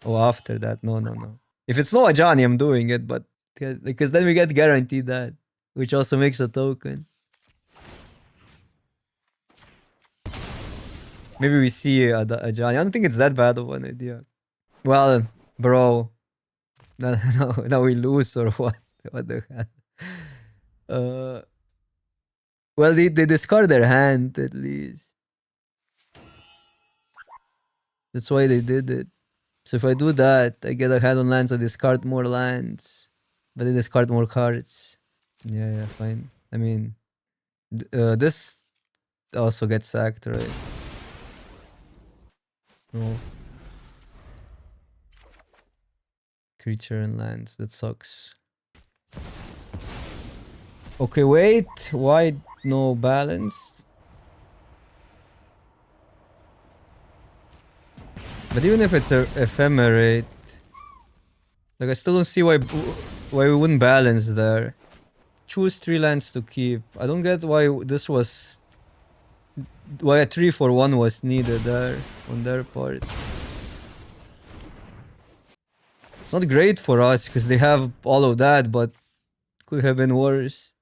Oh, after that. No. If it's not a Johnny, I'm doing it, but... Because then we get guaranteed that. Which also makes a token. Maybe we see a Johnny. I don't think it's that bad of an idea. Well, bro. Now we lose or what? What the hell? Well, they discard their hand at least. That's why they did it. So if I do that, I get a hand on lands, I discard more lands. But they discard more cards. Yeah, fine. I mean, this also gets sacked, right? No. Creature and lands, that sucks. Okay, wait. Why no balance? But even if it's a ephemerate, like I still don't see why we wouldn't balance there. Choose 3 lands to keep. I don't get why this was, why a 3 for 1 was needed there on their part. It's not great for us because they have all of that, but could have been worse.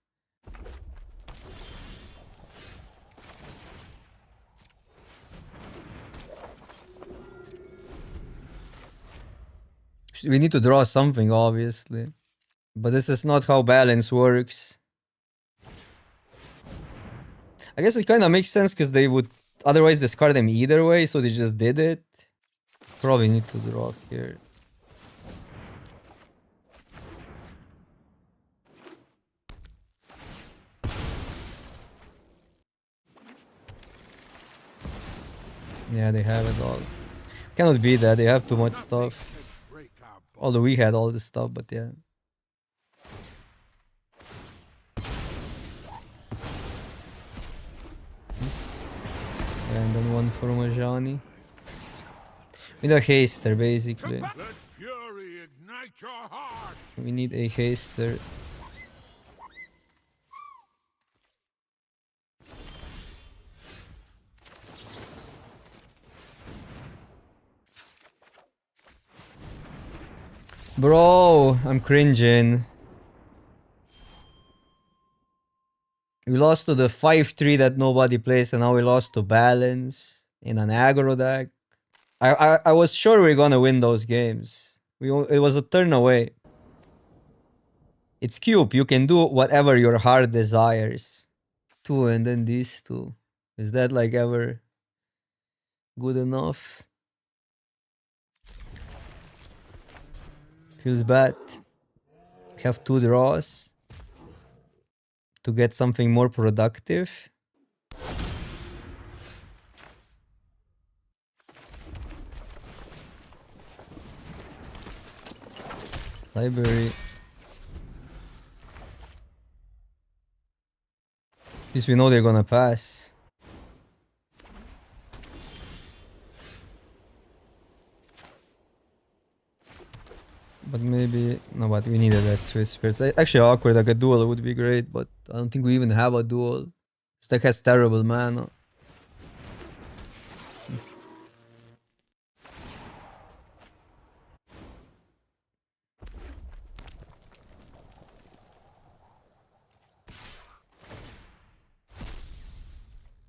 We need to draw something, obviously. But this is not how balance works. I guess it kind of makes sense because they would otherwise discard them either way, so they just did it. Probably need to draw here. Yeah, they have it all. Cannot be that, they have too much stuff. Although we had all this stuff, but yeah. And then one for Majani. We need a haster, basically. Let fury ignite your heart. We need a haster. Bro, I'm cringing. We lost to the 5-3 that nobody plays, and now we lost to balance in an aggro deck. I was sure we were gonna win those games. It was a turn away. It's cube. You can do whatever your heart desires. 2 and then these 2. Is that like ever good enough? Feels bad. We have 2 draws to get something more productive. Library. At least we know they're gonna pass. But maybe... No, but we needed that Swiss Spirits. Actually awkward, like a duel would be great, but I don't think we even have a duel. This deck has terrible mana.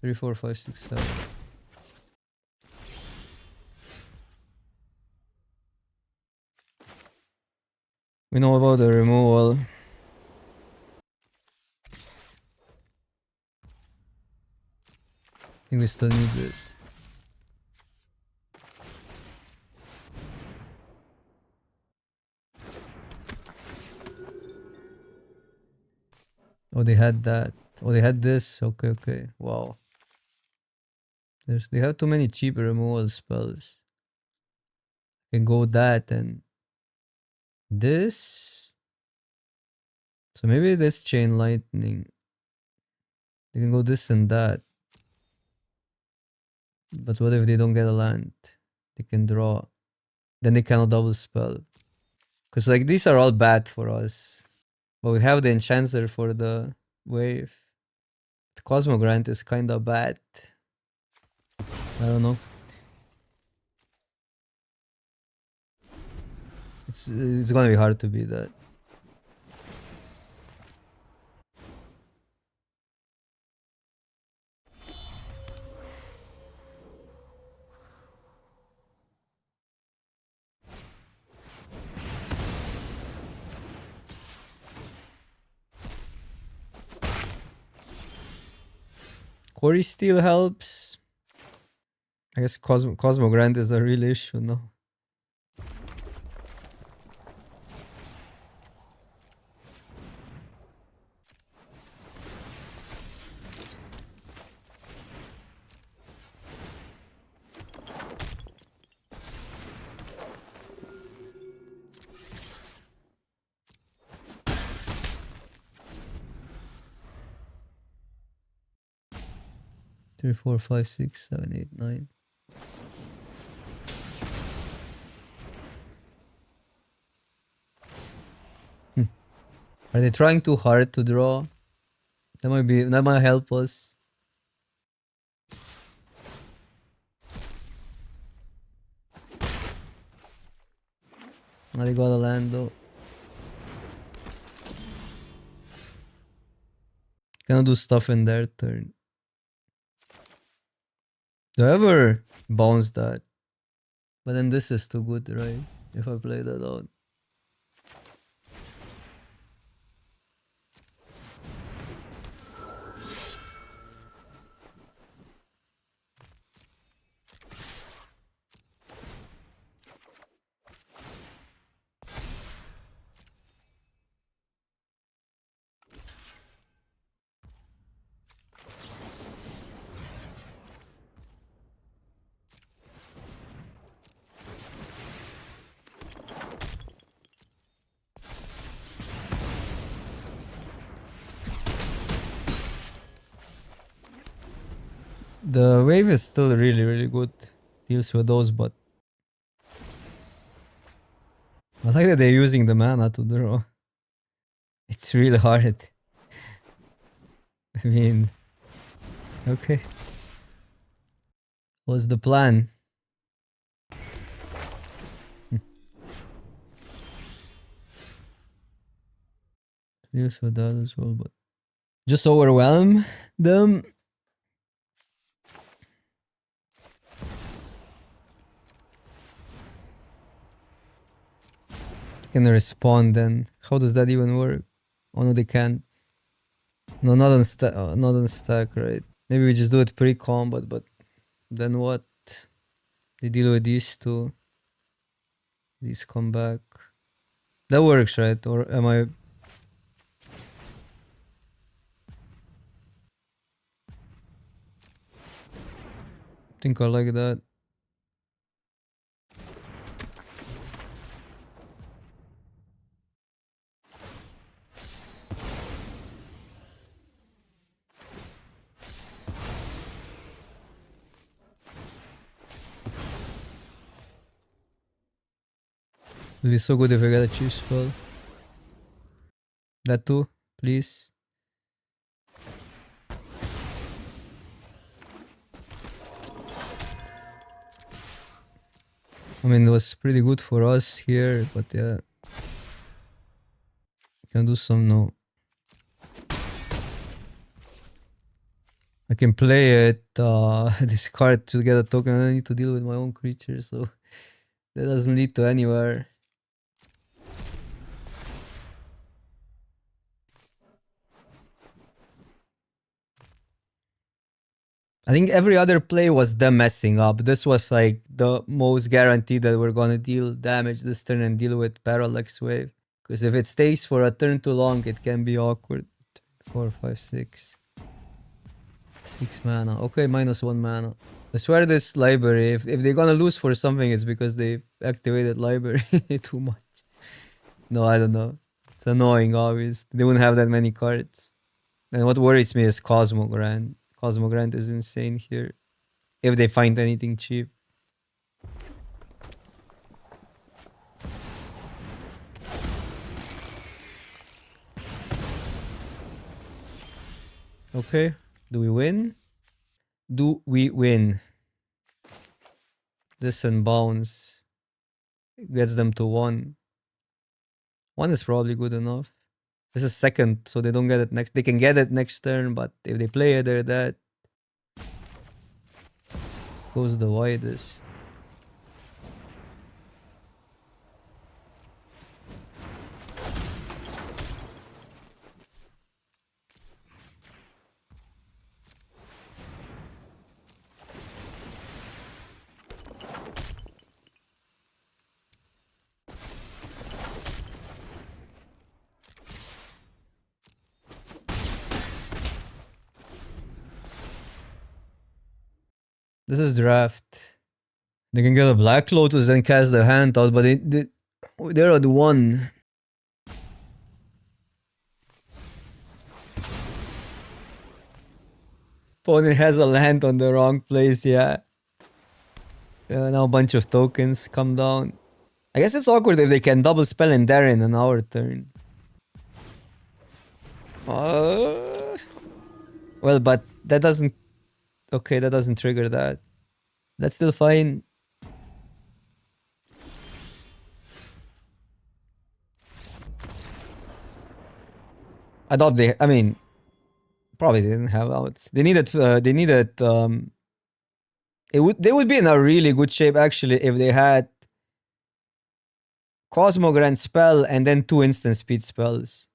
Three, 4, 5, 6, 7. We know about the removal. I think we still need this. Oh, they had that. Oh, they had this. Okay, okay. Wow. They have too many cheap removal spells. Can go that and this. So maybe this chain lightning. They can go this and that. But what if they don't get a land? They can draw. Then they cannot double spell. Because like these are all bad for us. But we have the Enchanter for the wave. The Cosmogrant is kinda bad. I don't know. It's gonna be hard to beat that. Quarry Steel helps. I guess Cosmogrant is a real issue, no? Three, 4, 5, 6, 7, 8, 9. Are they trying too hard to draw? That might help us. Now they got a land though. Cannot do stuff in their turn. Do I ever bounce that? But then this is too good, right? If I play that out. The wave is still really, really good. Deals with those, but I like that they're using the mana to draw. It's really hard. I mean, okay. What's the plan? Deals with that as well, but just overwhelm them. Can they respond then? How does that even work? Oh no, they can't. No, not on not on stack, right? Maybe we just do it pre-combat, but then what? They deal with these two. These come back. That works, right? Or am I? Think I like that. It'll be so good if I get a cheap spell. That too, please. I mean, it was pretty good for us here, but yeah. Can do some no. I can play it, discard to get a token, and I need to deal with my own creature, so that doesn't lead to anywhere. I think every other play was them messing up. This was like the most guaranteed that we're gonna deal damage this turn and deal with Parallax Wave. Because if it stays for a turn too long, it can be awkward. 4, 5, 6. 6 mana. Okay, -1 mana. I swear this library, if they're gonna lose for something, it's because they activated library too much. No, I don't know. It's annoying, obvious. They wouldn't have that many cards. And what worries me is Cosmogrant. Cosmogrant is insane here. If they find anything cheap. Okay. Do we win? Do we win? This and bounce gets them to 1. 1 is probably good enough. This is second, so they don't get it next. They can get it next turn, but if they play it, they're dead. Goes the widest. This is draft. They can get a Black Lotus and cast their hand out, but they're at 1. Opponent has a land on the wrong place, yeah. Now a bunch of tokens come down. I guess it's awkward if they can double spell in Darren on our turn. Well, but that doesn't... Okay, that doesn't trigger that. That's still fine. Adopt the... I mean... Probably didn't have outs. They needed... They would be in a really good shape, actually, if they had... Cosmogrand spell and then 2 instant speed spells.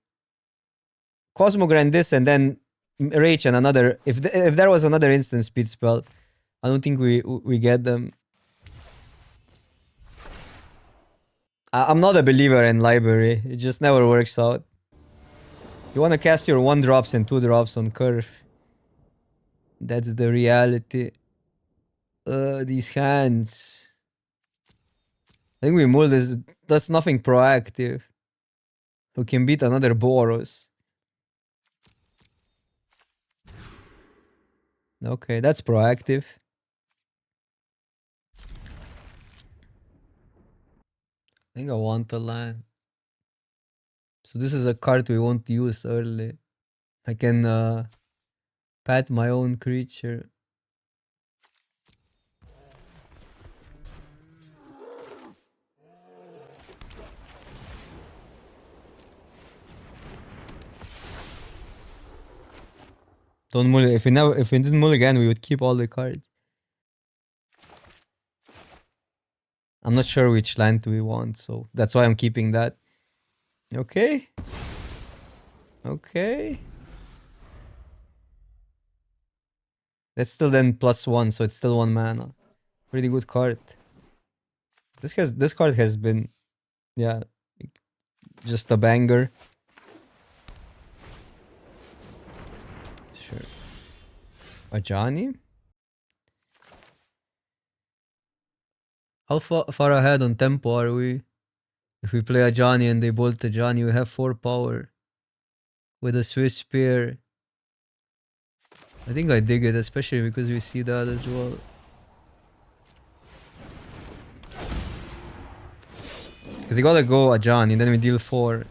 Cosmogrand this and then Rage and another... If there was another instant speed spell, I don't think we get them. I'm not a believer in library. It just never works out. You want to cast your 1-drops and 2-drops on curve. That's the reality. These hands. I think we mull this. That's nothing proactive. We can beat another Boros. Okay, that's proactive. I think I want the land. So this is a card we won't use early. I can pat my own creature. Don't mull. If we didn't mull again, we would keep all the cards. I'm not sure which land do we want, so that's why I'm keeping that. Okay. Okay. That's still then +1, so it's still 1 mana. Pretty good card. This card has been, yeah, just a banger. Sure. A Johnny? How far ahead on tempo are we? If we play a Johnny and they bolt a Johnny, we have 4 power. With a Swiss Spear. I think I dig it, especially because we see that as well. Because you gotta go a Johnny, then we deal 4.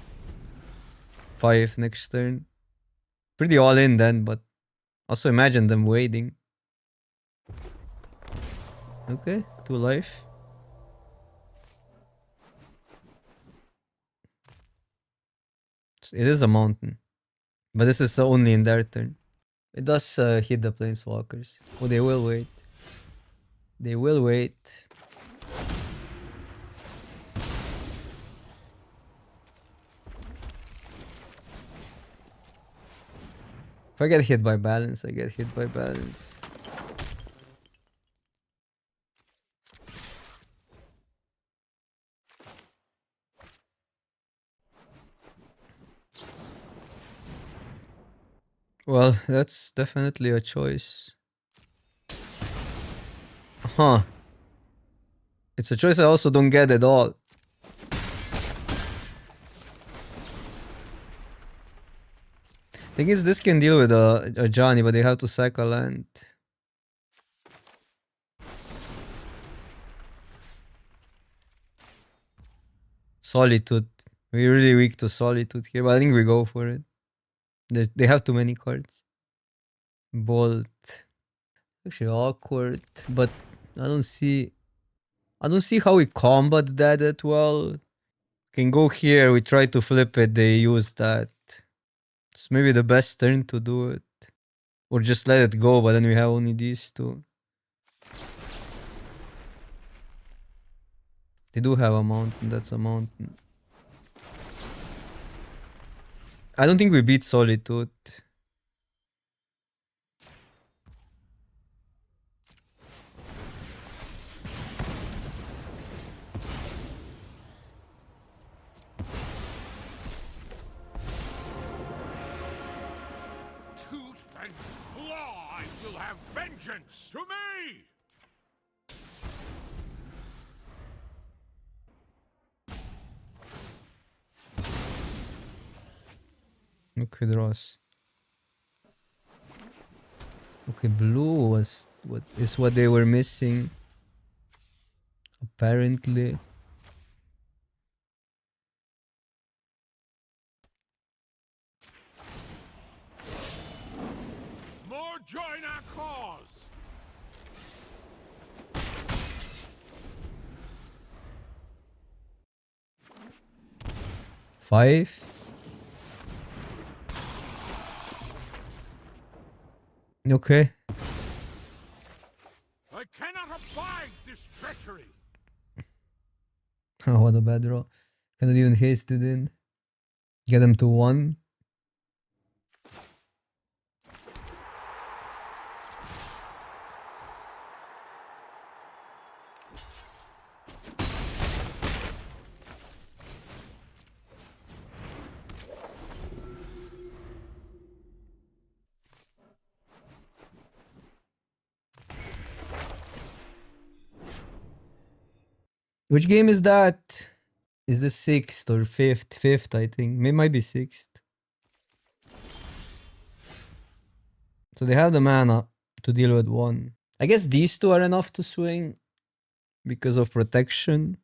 5 next turn. Pretty all in then, but also imagine them waiting. Okay, 2 life. It is a mountain. But this is only in their turn. It does hit the planeswalkers. Oh, they will wait. They will wait. If I get hit by balance, I get hit by balance. Well, that's definitely a choice. Huh. It's a choice I also don't get at all. Thing is, this can deal with a Johnny, but they have to sack a land. Solitude. We're really weak to Solitude here, but I think we go for it. They have too many cards. Bolt. Actually awkward, but I don't see how we combat that well. Can go here, we try to flip it, they use that. It's maybe the best turn to do it. Or just let it go, but then we have only these 2. They do have a mountain, that's a mountain. I don't think we beat Solitude. Tooth and claw, I will have vengeance to me! Okay, draws. Okay, blue was what they were missing. Apparently. join our cause. 5. Okay. I cannot abide this treachery. Oh, what a bad draw. Cannot even haste it in. Get them to 1. Which game is that? Is this 6th or 5th? 5th, I think. It might be 6th. So they have the mana to deal with 1. I guess these 2 are enough to swing because of protection.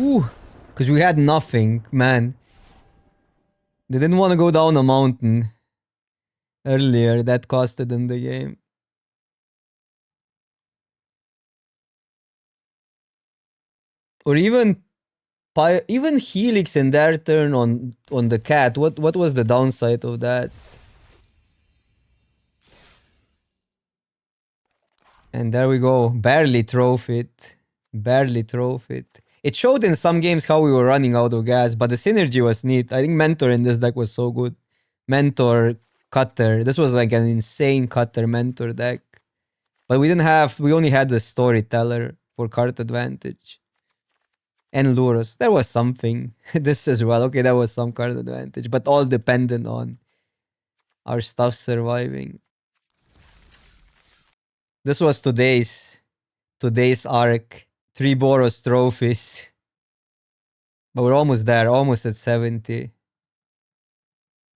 Ooh, because we had nothing, man. They didn't want to go down a mountain earlier. That costed them the game. Or even Helix in their turn on the cat. What was the downside of that? And there we go. Barely trophied. Barely trophied. It showed in some games how we were running out of gas, but the synergy was neat. I think Mentor in this deck was so good. Mentor, Cutter. This was like an insane Cutter Mentor deck. But we only had the Storyteller for card advantage. And Luros. There was something. This as well. Okay, that was some card advantage. But all dependent on our stuff surviving. This was today's arc. 3 Boros trophies. But we're almost there, almost at 70.